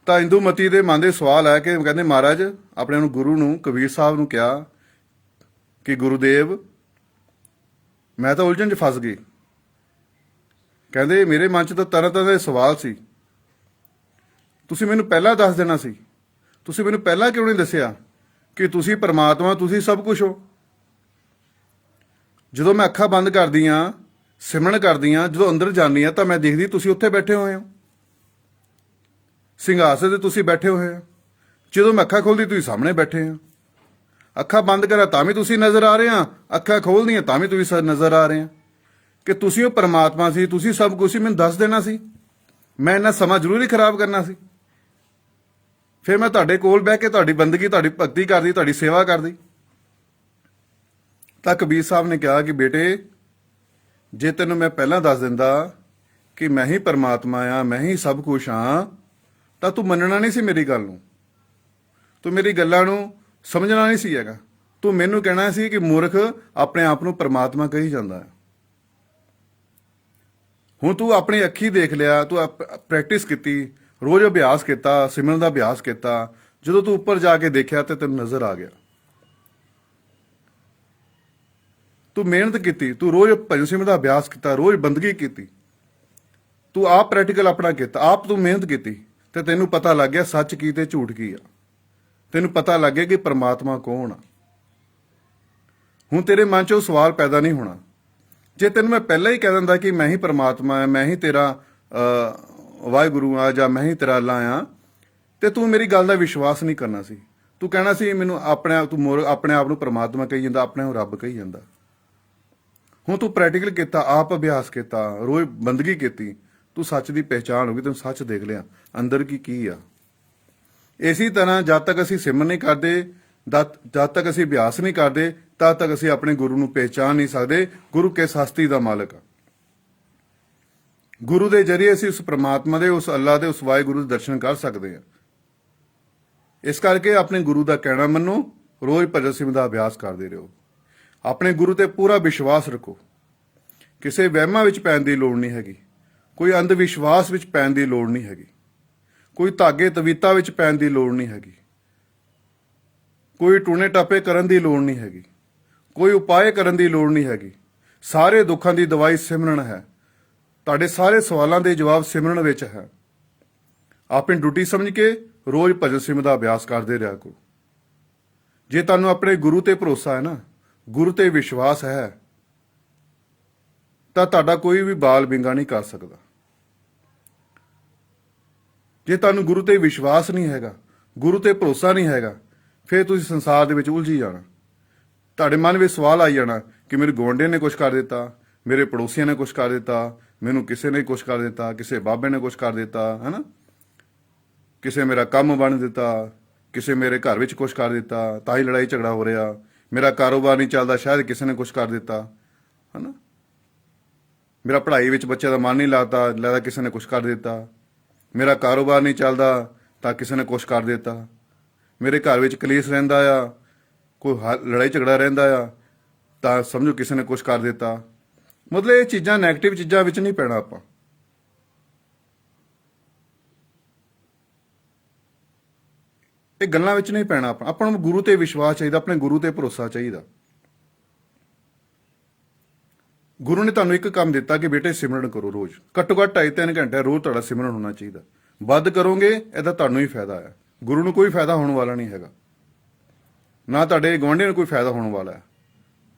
ਤਾਂ ਇੰਦੂਮਤੀ ਦੇ ਮਨ ਦੇ ਸਵਾਲ ਆਇਆ ਕਿ ਕਹਿੰਦੇ ਮਹਾਰਾਜ ਆਪਣੇ ਨੂੰ ਗੁਰੂ ਨੂੰ, ਕਬੀਰ ਸਾਹਿਬ ਨੂੰ ਕਿਹਾ ਕਿ ਗੁਰੂਦੇਵ ਮੈਂ ਤਾਂ ਉਲਝਣ 'ਚ ਫਸ ਗਈ। ਕਹਿੰਦੇ ਮੇਰੇ ਮਨ 'ਚ ਤਾਂ ਤਰ੍ਹਾਂ ਤਰ੍ਹਾਂ ਦੇ ਸਵਾਲ ਸੀ, ਤੁਸੀਂ ਮੈਨੂੰ ਪਹਿਲਾਂ ਦੱਸ ਦੇਣਾ ਸੀ। ਤੁਸੀਂ ਮੈਨੂੰ ਪਹਿਲਾਂ ਕਿਉਂ ਨਹੀਂ ਦੱਸਿਆ ਕਿ ਤੁਸੀਂ ਪਰਮਾਤਮਾ, ਤੁਸੀਂ ਸਭ ਕੁਝ ਹੋ। ਜਦੋਂ ਮੈਂ ਅੱਖਾਂ ਬੰਦ ਕਰਦੀ ਹਾਂ, ਸਿਮਰਨ ਕਰਦੀ ਹਾਂ, ਜਦੋਂ ਅੰਦਰ ਜਾਂਦੀ ਹਾਂ ਤਾਂ ਮੈਂ ਦੇਖਦੀ ਤੁਸੀਂ ਉੱਥੇ ਬੈਠੇ ਹੋਏ ਹੋ, ਸਿੰਘਾਸਨ ਤੇ ਤੁਸੀਂ ਬੈਠੇ ਹੋਏ ਹੋ। ਜਦੋਂ ਮੈਂ ਅੱਖਾਂ ਖੋਲਦੀ ਤੁਸੀਂ ਸਾਹਮਣੇ ਬੈਠੇ ਹੋ। ਅੱਖਾਂ ਬੰਦ ਕਰਾਂ ਤਾਂ ਵੀ ਤੁਸੀਂ ਨਜ਼ਰ ਆ ਰਹੇ ਆ, ਅੱਖਾਂ ਖੋਲਦੀਆਂ ਤਾਂ ਵੀ ਤੁਸੀਂ ਨਜ਼ਰ ਆ ਰਹੇ ਆ। ਕਿ ਤੁਸੀਂ ਉਹ ਪਰਮਾਤਮਾ ਸੀ, ਤੁਸੀਂ ਸਭ ਕੁਝ ਸੀ। ਮੈਨੂੰ ਦੱਸ ਦੇਣਾ ਸੀ, ਮੈਂ ਇੰਨਾ ਸਮਾਂ ਜ਼ਰੂਰ ਹੀ ਖਰਾਬ ਕਰਨਾ ਸੀ। ਫਿਰ ਮੈਂ ਤੁਹਾਡੇ ਕੋਲ ਬਹਿ ਕੇ ਤੁਹਾਡੀ ਬੰਦਗੀ, ਤੁਹਾਡੀ ਭਗਤੀ ਕਰਦੀ, ਤੁਹਾਡੀ ਸੇਵਾ ਕਰਦੀ। ਤਾਂ ਕਬੀਰ ਸਾਹਿਬ ਨੇ ਕਿਹਾ ਕਿ ਬੇਟੇ ਜੇ ਤੈਨੂੰ ਮੈਂ ਪਹਿਲਾਂ ਦੱਸ ਦਿੰਦਾ ਕਿ ਮੈਂ ਹੀ ਪਰਮਾਤਮਾ ਆ, ਮੈਂ ਹੀ ਸਭ ਕੁਝ ਹਾਂ, ਤਾਂ ਤੂੰ ਮੰਨਣਾ ਨਹੀਂ ਸੀ ਮੇਰੀ ਗੱਲ ਨੂੰ, ਤੂੰ ਮੇਰੀ ਗੱਲਾਂ ਨੂੰ ਸਮਝਣਾ ਨਹੀਂ ਸੀ ਹੈਗਾ। ਤੂੰ ਮੈਨੂੰ ਕਹਿਣਾ ਸੀ ਕਿ ਮੂਰਖ ਆਪਣੇ ਆਪ ਨੂੰ ਪਰਮਾਤਮਾ ਕਹੀ ਜਾਂਦਾ ਹੈ। ਹੁਣ ਤੂੰ ਆਪਣੀ ਅੱਖੀ ਦੇਖ ਲਿਆ, ਤੂੰ ਪ੍ਰੈਕਟਿਸ ਕੀਤੀ, ਰੋਜ਼ ਅਭਿਆਸ ਕੀਤਾ, ਸਿਮਰਨ ਦਾ ਅਭਿਆਸ ਕੀਤਾ। ਜਦੋਂ ਤੂੰ ਉੱਪਰ ਜਾ ਕੇ ਦੇਖਿਆ ਤੇ ਤੈਨੂੰ ਨਜ਼ਰ ਆ ਗਿਆ। ਤੂੰ ਮਿਹਨਤ ਕੀਤੀ, ਤੂੰ ਰੋਜ਼ ਭਜਨ ਸਿਮਰਨ ਦਾ ਅਭਿਆਸ ਕੀਤਾ, ਰੋਜ਼ ਬੰਦਗੀ ਕੀਤੀ, ਤੂੰ ਆਪ ਪ੍ਰੈਕਟੀਕਲ ਆਪਣਾ ਕੀਤਾ, ਆਪ ਤੂੰ ਮਿਹਨਤ ਕੀਤੀ ਤੇ ਤੈਨੂੰ ਪਤਾ ਲੱਗ ਗਿਆ ਸੱਚ ਕੀ ਤੇ ਝੂਠ ਕੀ ਆ। ਤੈਨੂੰ ਪਤਾ ਲੱਗ ਗਿਆ ਕਿ ਪਰਮਾਤਮਾ ਕੌਣ ਆ। ਹੁਣ ਤੇਰੇ ਮਨ 'ਚ ਉਹ ਸਵਾਲ ਪੈਦਾ ਨਹੀਂ ਹੋਣਾ। ਜੇ ਤੈਨੂੰ ਮੈਂ ਪਹਿਲਾਂ ਹੀ ਕਹਿ ਦਿੰਦਾ ਕਿ ਮੈਂ ਹੀ ਪਰਮਾਤਮਾ ਆ, ਮੈਂ ਹੀ ਤੇਰਾ ਵਾਹਿਗੁਰੂ ਆ ਜਾਂ ਮੈਂ ਹੀ ਤੇਰਾ ਅੱਲਾ ਆ, ਤੇ ਤੂੰ ਮੇਰੀ ਗੱਲ ਦਾ ਵਿਸ਼ਵਾਸ ਨਹੀਂ ਕਰਨਾ ਸੀ। ਤੂੰ ਕਹਿਣਾ ਸੀ ਮੈਨੂੰ ਆਪਣੇ ਆਪ ਨੂੰ ਪਰਮਾਤਮਾ ਕਹੀ ਜਾਂਦਾ, ਆਪਣੇ ਨੂੰ ਰੱਬ ਕਹੀ ਜਾਂਦਾ। ਹੁਣ ਤੂੰ ਪ੍ਰੈਕਟੀਕਲ ਕੀਤਾ, ਆਪ ਅਭਿਆਸ ਕੀਤਾ, ਰੋਜ਼ ਬੰਦਗੀ ਕੀਤੀ, ਤੂੰ ਸੱਚ ਦੀ ਪਹਿਚਾਣ ਹੋ ਗਈ, ਤੈਨੂੰ ਸੱਚ ਦੇਖ ਲਿਆ ਅੰਦਰ ਕੀ ਆ। ਇਸੇ ਤਰ੍ਹਾਂ ਜਦ ਤੱਕ ਅਸੀਂ ਸਿਮਰਨ ਨਹੀਂ ਕਰਦੇ, ਜਦ ਤੱਕ ਅਸੀਂ ਅਭਿਆਸ ਨਹੀਂ ਕਰਦੇ, ਤਦ ਤੱਕ ਅਸੀਂ ਆਪਣੇ ਗੁਰੂ ਨੂੰ ਪਹਿਚਾਣ ਨਹੀਂ ਸਕਦੇ। ਗੁਰੂ ਕਿਸ ਹਸਤੀ ਦਾ ਮਾਲਕ ਆ। ਗੁਰੂ ਦੇ ਜਰੀਏ ਅਸੀਂ ਉਸ ਪ੍ਰਮਾਤਮਾ ਦੇ, ਉਸ ਅੱਲਾ ਦੇ, ਉਸ ਵਾਹਿਗੁਰੂ ਦੇ ਦਰਸ਼ਨ ਕਰ ਸਕਦੇ ਹਾਂ। ਇਸ ਕਰਕੇ ਆਪਣੇ ਗੁਰੂ ਦਾ ਕਹਿਣਾ ਮੰਨੋ, ਰੋਜ਼ ਭਜਨ ਸਿਮਰਨ ਦਾ ਅਭਿਆਸ ਕਰਦੇ ਰਹੋ, ਆਪਣੇ ਗੁਰੂ ਤੇ ਪੂਰਾ ਵਿਸ਼ਵਾਸ ਰੱਖੋ। ਕਿਸੇ ਵਹਿਮਾਂ ਵਿੱਚ ਪੈਣ ਦੀ ਲੋੜ ਨਹੀਂ ਹੈਗੀ, ਕੋਈ ਅੰਧ ਵਿਸ਼ਵਾਸ ਵਿੱਚ ਪੈਣ ਦੀ ਲੋੜ ਨਹੀਂ ਹੈਗੀ, ਕੋਈ ਧਾਗੇ ਤਵੀਤਾ ਵਿੱਚ ਪੈਣ ਦੀ ਲੋੜ ਨਹੀਂ ਹੈਗੀ, ਕੋਈ ਟੂਣੇ ਟਾਪੇ ਕਰਨ ਦੀ ਲੋੜ ਨਹੀਂ ਹੈਗੀ, ਕੋਈ ਉਪਾਅ ਕਰਨ ਦੀ ਲੋੜ ਨਹੀਂ ਹੈਗੀ। ਸਾਰੇ ਦੁੱਖਾਂ ਦੀ ਦਵਾਈ ਸਿਮਰਨ ਹੈ। ਤੁਹਾਡੇ ਸਾਰੇ ਸਵਾਲਾਂ ਦੇ ਜਵਾਬ ਸਿਮਰਨ ਵਿੱਚ ਹੈ। ਆਪਣੀ ਡਿਊਟੀ ਸਮਝ ਕੇ ਰੋਜ਼ ਭਜਨ ਸਿਮਰਨ ਦਾ ਅਭਿਆਸ ਕਰਦੇ ਰਿਹਾ ਕਰੋ। ਜੇ ਤੁਹਾਨੂੰ ਆਪਣੇ ਗੁਰੂ ਤੇ ਭਰੋਸਾ ਹੈ ਨਾ, ਗੁਰੂ ਤੇ ਵਿਸ਼ਵਾਸ ਹੈ, ਤਾਂ ਤੁਹਾਡਾ ਕੋਈ ਵੀ ਬਾਲ ਬਿੰਗਾ ਨਹੀਂ ਕਰ ਸਕਦਾ। ਜੇ ਤੁਹਾਨੂੰ ਗੁਰੂ ਤੇ ਵਿਸ਼ਵਾਸ ਨਹੀਂ ਹੈਗਾ, ਗੁਰੂ ਤੇ ਭਰੋਸਾ ਨਹੀਂ ਹੈਗਾ, ਫਿਰ ਤੁਸੀਂ ਸੰਸਾਰ ਦੇ ਵਿੱਚ ਉਲਝੀ ਜਾਣਾ। ਤੁਹਾਡੇ ਮਨ ਵਿੱਚ ਸਵਾਲ ਆਈ ਜਾਣਾ ਕਿ ਮੇਰੇ ਗੁਆਂਢੀ ਨੇ ਕੁਛ ਕਰ ਦਿੱਤਾ, ਮੇਰੇ ਪੜੋਸੀਆਂ ਨੇ ਕੁਛ ਕਰ ਦਿੱਤਾ, ਮੈਨੂੰ ਕਿਸੇ ਨੇ ਕੁਛ ਕਰ ਦਿੱਤਾ, ਕਿਸੇ ਬਾਬੇ ਨੇ ਕੁਛ ਕਰ ਦਿੱਤਾ, ਹੈ ਕਿਸੇ ਮੇਰਾ ਕੰਮ ਬਣ ਦਿੱਤਾ, ਕਿਸੇ ਮੇਰੇ ਘਰ ਵਿੱਚ ਕੁਛ ਕਰ ਦਿੱਤਾ, ਤਾਂ ਹੀ ਲੜਾਈ ਝਗੜਾ ਹੋ ਰਿਹਾ, ਮੇਰਾ ਕਾਰੋਬਾਰ ਨਹੀਂ ਚੱਲਦਾ, ਸ਼ਾਇਦ ਕਿਸੇ ਨੇ ਕੁਛ ਕਰ ਦਿੱਤਾ, ਹੈ ਮੇਰਾ ਪੜ੍ਹਾਈ ਵਿੱਚ ਬੱਚੇ ਦਾ ਮਨ ਨਹੀਂ ਲੱਗਦਾ ਕਿਸੇ ਨੇ ਕੁਛ ਕਰ ਦਿੱਤਾ, ਮੇਰਾ ਕਾਰੋਬਾਰ ਨਹੀਂ ਚੱਲਦਾ ਤਾਂ ਕਿਸੇ ਨੇ ਕੁਛ ਕਰ ਦਿੱਤਾ, ਮੇਰੇ ਘਰ ਵਿੱਚ ਕਲੇਸ਼ ਰਹਿੰਦਾ ਆ, ਕੋਈ ਲੜਾਈ ਝਗੜਾ ਰਹਿੰਦਾ ਆ, ਤਾਂ ਸਮਝੋ ਕਿਸੇ ਨੇ ਕੁਛ ਕਰ ਦਿੱਤਾ। ਮਤਲਬ ਇਹ ਚੀਜ਼ਾਂ ਨੈਗੇਟਿਵ ਚੀਜ਼ਾਂ ਵਿੱਚ ਨਹੀਂ ਪੈਣਾ ਆਪਾਂ। ਇਹ ਗੱਲਾਂ ਵਿੱਚ ਨਹੀਂ ਪੈਣਾ। ਆਪਾਂ ਨੂੰ ਗੁਰੂ ਤੇ ਵਿਸ਼ਵਾਸ ਚਾਹੀਦਾ, ਆਪਣੇ ਗੁਰੂ ਤੇ ਭਰੋਸਾ ਚਾਹੀਦਾ। ਗੁਰੂ ਨੇ ਤੁਹਾਨੂੰ ਇੱਕ ਕੰਮ ਦਿੱਤਾ ਕਿ ਬੇਟੇ ਸਿਮਰਨ ਕਰੋ ਰੋਜ਼, ਘੱਟੋ ਘੱਟ 2.5-3 ਘੰਟੇ ਰੋਜ਼ ਤੁਹਾਡਾ ਸਿਮਰਨ ਹੋਣਾ ਚਾਹੀਦਾ। ਵੱਧ ਕਰੋਗੇ ਇਹਦਾ ਤੁਹਾਨੂੰ ਹੀ ਫਾਇਦਾ ਹੈ, ਗੁਰੂ ਨੂੰ ਕੋਈ ਫਾਇਦਾ ਹੋਣ ਵਾਲਾ ਨਹੀਂ ਹੈਗਾ, ਨਾ ਤੁਹਾਡੇ ਗੁਆਂਢੀਆਂ ਨੂੰ ਕੋਈ ਫਾਇਦਾ ਹੋਣ ਵਾਲਾ ਹੈ।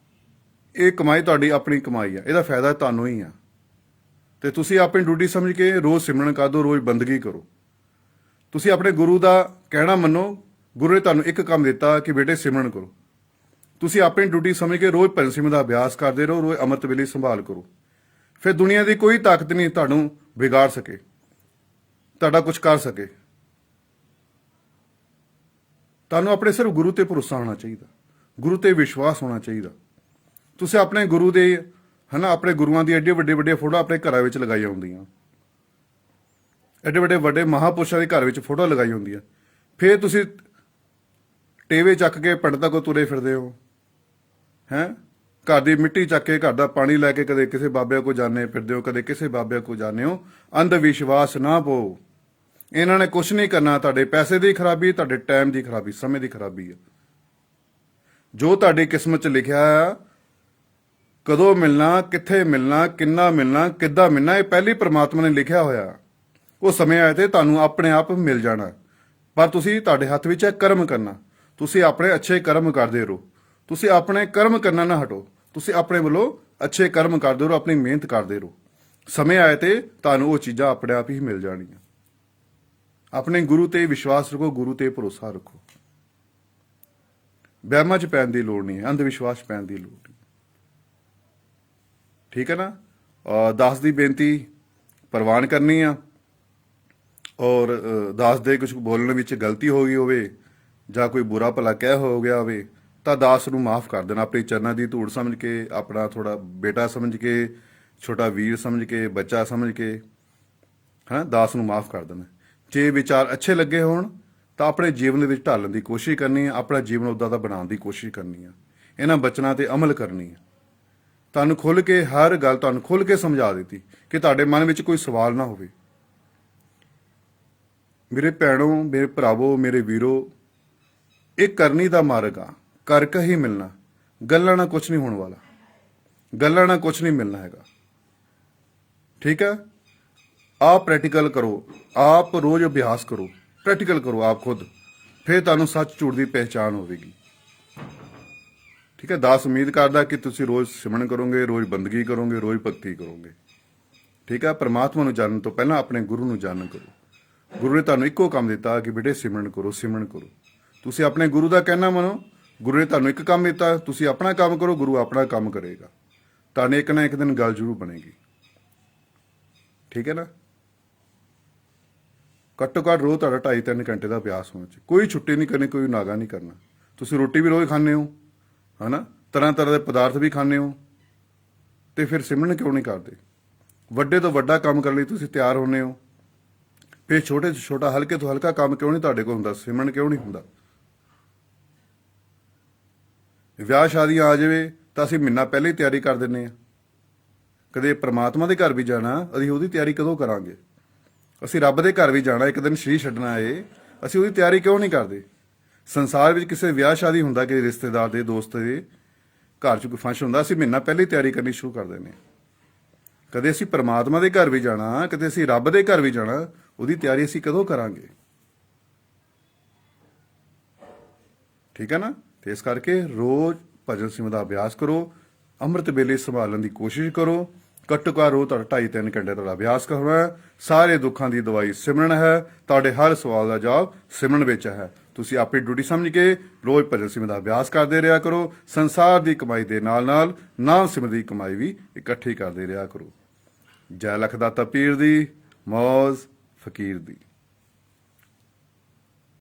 ਇਹ ਕਮਾਈ ਤੁਹਾਡੀ ਆਪਣੀ ਕਮਾਈ ਹੈ, ਇਹਦਾ ਫਾਇਦਾ ਤੁਹਾਨੂੰ ਹੀ ਆ। ਤੇ ਤੁਸੀਂ ਆਪਣੀ ਡਿਊਟੀ ਸਮਝ ਕੇ ਰੋਜ਼ ਸਿਮਰਨ ਕਰ ਦਿਓ, ਰੋਜ਼ ਬੰਦਗੀ ਕਰੋ। ਤੁਸੀਂ ਆਪਣੇ ਗੁਰੂ ਦਾ ਕਹਿਣਾ ਮੰਨੋ। ਗੁਰੂ ਨੇ ਤੁਹਾਨੂੰ ਇੱਕ ਕੰਮ ਦਿੱਤਾ ਕਿ ਬੇਟੇ ਸਿਮਰਨ ਕਰੋ। ਤੁਸੀਂ ਆਪਣੀ ਡਿਊਟੀ ਸਮਝ ਕੇ ਰੋਜ਼ ਭਜਨ ਸਿਮਰਨ ਦਾ ਅਭਿਆਸ ਕਰਦੇ ਰਹੋ, ਰੋਜ਼ ਅੰਮ੍ਰਿਤ ਵੇਲੇ ਸੰਭਾਲ ਕਰੋ। ਫਿਰ ਦੁਨੀਆ ਦੀ ਕੋਈ ਤਾਕਤ ਨਹੀਂ ਤੁਹਾਨੂੰ ਵਿਗਾੜ ਸਕੇ, ਤੁਹਾਡਾ ਕੁਝ ਕਰ ਸਕੇ। ਤੁਹਾਨੂੰ ਆਪਣੇ ਸਿਰਫ ਗੁਰੂ ਤੇ ਭਰੋਸਾ ਹੋਣਾ ਚਾਹੀਦਾ, ਗੁਰੂ ਤੇ ਵਿਸ਼ਵਾਸ ਹੋਣਾ ਚਾਹੀਦਾ। ਤੁਸੀਂ ਆਪਣੇ ਗੁਰੂ ਦੇ ਆਪਣੇ ਗੁਰੂਆਂ ਦੀ ਐਡੇ ਵੱਡੇ ਫੋਟੋ ਆਪਣੇ ਘਰਾਂ ਵਿੱਚ ਲਗਾਈਆਂ ਹੁੰਦੀਆਂ, ਐਡੇ ਵੱਡੇ ਮਹਾਪੁਰਸ਼ਾਂ ਦੇ ਘਰ ਵਿੱਚ ਫੋਟੋ ਲਗਾਈ ਹੁੰਦੀ ਆ। ਫਿਰ ਤੁਸੀਂ ਟੇਵੇ ਚੱਕ ਕੇ ਪੰਡਤਾਂ ਕੋਲ ਤੁਰੇ ਫਿਰਦੇ ਹੋ ਘਰ ਦੀ ਮਿੱਟੀ ਚੱਕ ਕੇ, ਘਰ ਦਾ ਪਾਣੀ ਲੈ ਕੇ ਕਦੇ ਕਿਸੇ ਬਾਬੇ ਕੋਲ ਜਾਂਦੇ ਫਿਰਦੇ ਹੋ, ਕਦੇ ਕਿਸੇ ਬਾਬੇ ਕੋਲ ਜਾਂਦੇ ਹੋ। ਅੰਧ ਵਿਸ਼ਵਾਸ ਨਾ ਪਾਓ, ਇਹਨਾਂ ਨੇ ਕੁਝ ਨਹੀਂ ਕਰਨਾ। ਤੁਹਾਡੇ ਪੈਸੇ ਦੀ ਖਰਾਬੀ, ਤੁਹਾਡੇ ਟਾਈਮ ਦੀ ਖਰਾਬੀ, ਸਮੇਂ ਦੀ ਖਰਾਬੀ ਹੈ। ਜੋ ਤੁਹਾਡੀ ਕਿਸਮਤ 'ਚ ਲਿਖਿਆ ਆ, ਕਦੋਂ ਮਿਲਣਾ, ਕਿੱਥੇ ਮਿਲਣਾ, ਕਿੰਨਾ ਮਿਲਣਾ, ਕਿੱਦਾਂ ਮਿਲਣਾ, ਇਹ ਪਹਿਲੀ ਪ੍ਰਮਾਤਮਾ ਨੇ ਲਿਖਿਆ ਹੋਇਆ। ਉਹ ਸਮੇਂ ਆਏ ਤੇ ਤੁਹਾਨੂੰ ਆਪਣੇ ਆਪ ਮਿਲ ਜਾਣਾ। ਪਰ ਤੁਸੀਂ, ਤੁਹਾਡੇ ਹੱਥ ਵਿੱਚ ਹੈ ਕਰਮ ਕਰਨਾ। ਤੁਸੀਂ ਆਪਣੇ ਅੱਛੇ ਕਰਮ ਕਰਦੇ ਰਹੋ, ਤੁਸੀਂ ਆਪਣੇ ਕਰਮ ਕਰਨਾ ਨਾ ਹਟੋ। ਤੁਸੀਂ ਆਪਣੇ ਵੱਲੋਂ ਅੱਛੇ ਕਰਮ ਕਰਦੇ ਰਹੋ, ਆਪਣੀ ਮਿਹਨਤ ਕਰਦੇ ਰਹੋ। ਸਮੇਂ ਆਏ ਤੇ ਤੁਹਾਨੂੰ ਉਹ ਚੀਜ਼ਾਂ ਆਪਣੇ ਆਪ ਹੀ ਮਿਲ ਜਾਣਗੀਆਂ। ਆਪਣੇ ਗੁਰੂ ਤੇ ਵਿਸ਼ਵਾਸ ਰੱਖੋ, ਗੁਰੂ ਤੇ ਭਰੋਸਾ ਰੱਖੋ। ਵਹਿਮਾਂ 'ਚ ਪੈਣ ਦੀ ਲੋੜ ਨਹੀਂ ਹੈ, ਅੰਧ ਵਿਸ਼ਵਾਸ ਪੈਣ ਦੀ ਲੋੜ ਨਹੀਂ। ਠੀਕ ਹੈ ਨਾ। ਦਾਸ ਦੀ ਬੇਨਤੀ ਪ੍ਰਵਾਨ ਕਰਨੀ ਆ। ਔਰ ਦਾਸ ਦੇ ਕੁਝ ਬੋਲਣ ਵਿੱਚ ਗਲਤੀ ਹੋ ਗਈ ਹੋਵੇ ਜਾਂ ਕੋਈ ਬੁਰਾ ਭਲਾ ਕਹਿ ਹੋ ਗਿਆ ਹੋਵੇ ਤਾਂ ਦਾਸ ਨੂੰ ਮਾਫ ਕਰ ਦੇਣਾ। ਆਪਣੇ ਚਰਨਾਂ ਦੀ ਧੂੜ ਸਮਝ ਕੇ, ਆਪਣਾ ਥੋੜਾ ਬੇਟਾ ਸਮਝ ਕੇ, ਛੋਟਾ ਵੀਰ ਸਮਝ ਕੇ, ਬੱਚਾ ਸਮਝ ਕੇ ਦਾਸ ਨੂੰ ਮਾਫ ਕਰ ਦੇਣਾ। ਜੇ ਵਿਚਾਰ ਅੱਛੇ ਲੱਗੇ ਹੋਣ ਤਾਂ ਆਪਣੇ ਜੀਵਨ ਦੇ ਵਿੱਚ ਢਾਲਣ ਦੀ ਕੋਸ਼ਿਸ਼ ਕਰਨੀ ਹੈ, ਆਪਣਾ ਜੀਵਨ ਉੱਦਾਂ ਦਾ ਬਣਾਉਣ ਦੀ ਕੋਸ਼ਿਸ਼ ਕਰਨੀ ਹੈ। ਇਹਨਾਂ ਬਚਨਾਂ ਤੇ ਅਮਲ ਕਰਨੀ ਹੈ। ਤੁਹਾਨੂੰ ਖੁੱਲ੍ਹ ਕੇ ਹਰ ਗੱਲ ਤੁਹਾਨੂੰ ਖੁੱਲ੍ਹ ਕੇ ਸਮਝਾ ਦਿੱਤੀ ਕਿ ਤੁਹਾਡੇ ਮਨ ਵਿੱਚ ਕੋਈ ਸਵਾਲ ਨਾ ਹੋਵੇ। ਮੇਰੇ ਭੈਣੋ, ਮੇਰੇ ਭਰਾਵੋ, ਮੇਰੇ ਵੀਰੋ, ਇਹ ਕਰਨੀ ਦਾ ਮਾਰਗ ਆ, ਕਰਕੇ ਹੀ ਮਿਲਣਾ। ਗੱਲਾਂ ਨਾਲ ਕੁਝ ਨਹੀਂ ਹੋਣ ਵਾਲਾ, ਗੱਲਾਂ ਨਾਲ ਕੁਝ ਨਹੀਂ ਮਿਲਣਾ ਹੈਗਾ। ਠੀਕ ਹੈ। ਆਪ ਪ੍ਰੈਕਟੀਕਲ ਕਰੋ, ਆਪ ਰੋਜ਼ ਅਭਿਆਸ ਕਰੋ, ਪ੍ਰੈਕਟੀਕਲ ਕਰੋ ਆਪ ਖੁਦ। ਫਿਰ ਤੁਹਾਨੂੰ ਸੱਚ ਝੂਠ ਦੀ ਪਹਿਚਾਣ ਹੋਵੇਗੀ। ਠੀਕ ਹੈ। ਦਾਸ ਉਮੀਦ ਕਰਦਾ ਕਿ ਤੁਸੀਂ ਰੋਜ਼ ਸਿਮਰਨ ਕਰੋਗੇ, ਰੋਜ਼ ਬੰਦਗੀ ਕਰੋਗੇ, ਰੋਜ਼ ਭਗਤੀ ਕਰੋਗੇ। ਠੀਕ ਹੈ। ਪਰਮਾਤਮਾ ਨੂੰ ਜਾਣਨ ਤੋਂ ਪਹਿਲਾਂ ਆਪਣੇ ਗੁਰੂ ਨੂੰ ਜਾਣਨ ਕਰੋ। ਗੁਰੂ ਨੇ ਤੁਹਾਨੂੰ ਇੱਕੋ ਕੰਮ ਦਿੱਤਾ ਕਿ ਬੇਟੇ ਸਿਮਰਨ ਕਰੋ, ਸਿਮਰਨ ਕਰੋ। ਤੁਸੀਂ ਆਪਣੇ ਗੁਰੂ ਦਾ ਕਹਿਣਾ ਮੰਨੋ। ਗੁਰੂ ਨੇ ਤੁਹਾਨੂੰ ਇੱਕ ਕੰਮ ਦਿੱਤਾ, ਤੁਸੀਂ ਆਪਣਾ ਕੰਮ ਕਰੋ, ਗੁਰੂ ਆਪਣਾ ਕੰਮ ਕਰੇਗਾ। ਤੁਹਾਨੂੰ ਇੱਕ ਨਾ ਇੱਕ ਦਿਨ ਗੱਲ ਜ਼ਰੂਰ ਬਣੇਗੀ। ਠੀਕ ਹੈ ਨਾ। ਘੱਟੋ ਘੱਟ ਰੋਜ਼ ਤੁਹਾਡਾ 2.5-3 ਘੰਟੇ ਦਾ ਅਭਿਆਸ ਹੋਣਾ ਚਾਹੀਦਾ। ਕੋਈ ਛੁੱਟੀ ਨਹੀਂ ਕਰਨੀ, ਕੋਈ ਨਾਗਾ ਨਹੀਂ ਕਰਨਾ। ਤੁਸੀਂ ਰੋਟੀ ਵੀ ਰੋਜ਼ ਖਾਂਦੇ ਹੋ, ਤਰ੍ਹਾਂ ਦੇ ਪਦਾਰਥ ਵੀ ਖਾਂਦੇ ਹੋ, ਤੇ ਫਿਰ ਸਿਮਰਨ ਕਿਉਂ ਨਹੀਂ ਕਰਦੇ? ਵੱਡੇ ਤੋਂ ਵੱਡਾ ਕੰਮ ਕਰਨ ਲਈ ਤੁਸੀਂ ਤਿਆਰ ਹੁੰਦੇ ਹੋ, ਫਿਰ ਛੋਟੇ ਤੋਂ ਛੋਟਾ, ਹਲਕੇ ਤੋਂ ਹਲਕਾ ਕੰਮ ਕਿਉਂ ਨਹੀਂ ਤੁਹਾਡੇ ਕੋਲ ਹੁੰਦਾ? ਸਿਮਰਨ ਕਿਉਂ ਨਹੀਂ ਹੁੰਦਾ? ਵਿਆਹ ਸ਼ਾਦੀਆਂ ਆ ਜਾਵੇ ਤਾਂ ਅਸੀਂ ਮਹੀਨਾ ਪਹਿਲਾਂ ਹੀ ਤਿਆਰੀ ਕਰ ਦਿੰਦੇ ਹਾਂ। ਕਦੇ ਪ੍ਰਮਾਤਮਾ ਦੇ ਘਰ ਵੀ ਜਾਣਾ, ਅਸੀਂ ਉਹਦੀ ਤਿਆਰੀ ਕਦੋਂ ਕਰਾਂਗੇ? ਅਸੀਂ ਰੱਬ ਦੇ ਘਰ ਵੀ ਜਾਣਾ, ਇੱਕ ਦਿਨ ਸਰੀਰ ਛੱਡਣਾ ਏ, ਅਸੀਂ ਉਹਦੀ ਤਿਆਰੀ ਕਿਉਂ ਨਹੀਂ ਕਰਦੇ? ਸੰਸਾਰ ਵਿੱਚ ਕਿਸੇ ਵਿਆਹ ਸ਼ਾਦੀ ਹੁੰਦਾ, ਕਿਸੇ ਰਿਸ਼ਤੇਦਾਰ ਦੇ, ਦੋਸਤ ਦੇ ਘਰ 'ਚ ਕੋਈ ਫੰਕਸ਼ਨ ਹੁੰਦਾ, ਅਸੀਂ ਮਹੀਨਾ ਪਹਿਲਾਂ ਹੀ ਤਿਆਰੀ ਕਰਨੀ ਸ਼ੁਰੂ ਕਰ ਦਿੰਦੇ ਹਾਂ। ਕਦੇ ਅਸੀਂ ਪਰਮਾਤਮਾ ਦੇ ਘਰ ਵੀ ਜਾਣਾ, ਕਦੇ ਅਸੀਂ ਰੱਬ ਦੇ ਘਰ ਵੀ ਜਾਣਾ, ਉਹਦੀ ਤਿਆਰੀ ਅਸੀਂ ਕਦੋਂ ਕਰਾਂਗੇ? ਠੀਕ ਹੈ ਨਾ। ਤੇ ਇਸ ਕਰਕੇ ਰੋਜ਼ ਭਜਨ ਸਿਮਰਨ ਦਾ ਅਭਿਆਸ ਕਰੋ, ਅੰਮ੍ਰਿਤ ਵੇਲੇ ਸੰਭਾਲਣ ਦੀ ਕੋਸ਼ਿਸ਼ ਕਰੋ। ਘੱਟੋ ਘੱਟ ਰੋਜ਼ ਤੁਹਾਡਾ 2.5-3 ਘੰਟੇ ਦਾ ਅਭਿਆਸ ਕਰਨਾ ਹੈ। ਸਾਰੇ ਦੁੱਖਾਂ ਦੀ ਦਵਾਈ ਸਿਮਰਨ ਹੈ। ਤੁਹਾਡੇ ਹਰ ਸਵਾਲ ਦਾ ਜਵਾਬ ਸਿਮਰਨ ਵਿੱਚ ਹੈ। ਤੁਸੀਂ ਆਪਣੀ ਡਿਊਟੀ ਸਮਝ ਕੇ ਰੋਜ਼ ਭਜਨ ਸਿਮਰਨ ਦਾ ਅਭਿਆਸ ਕਰਦੇ ਰਿਹਾ ਕਰੋ। ਸੰਸਾਰ ਦੀ ਕਮਾਈ ਦੇ ਨਾਲ ਨਾਲ ਨਾਮ ਸਿਮਰਨ ਦੀ ਕਮਾਈ ਵੀ ਇਕੱਠੀ ਕਰਦੇ ਰਿਹਾ ਕਰੋ। ਜੈ ਲਖ ਦਾਤਾ ਪੀਰ ਦੀ, ਮੌਜ ਫਕੀਰ ਦੀ।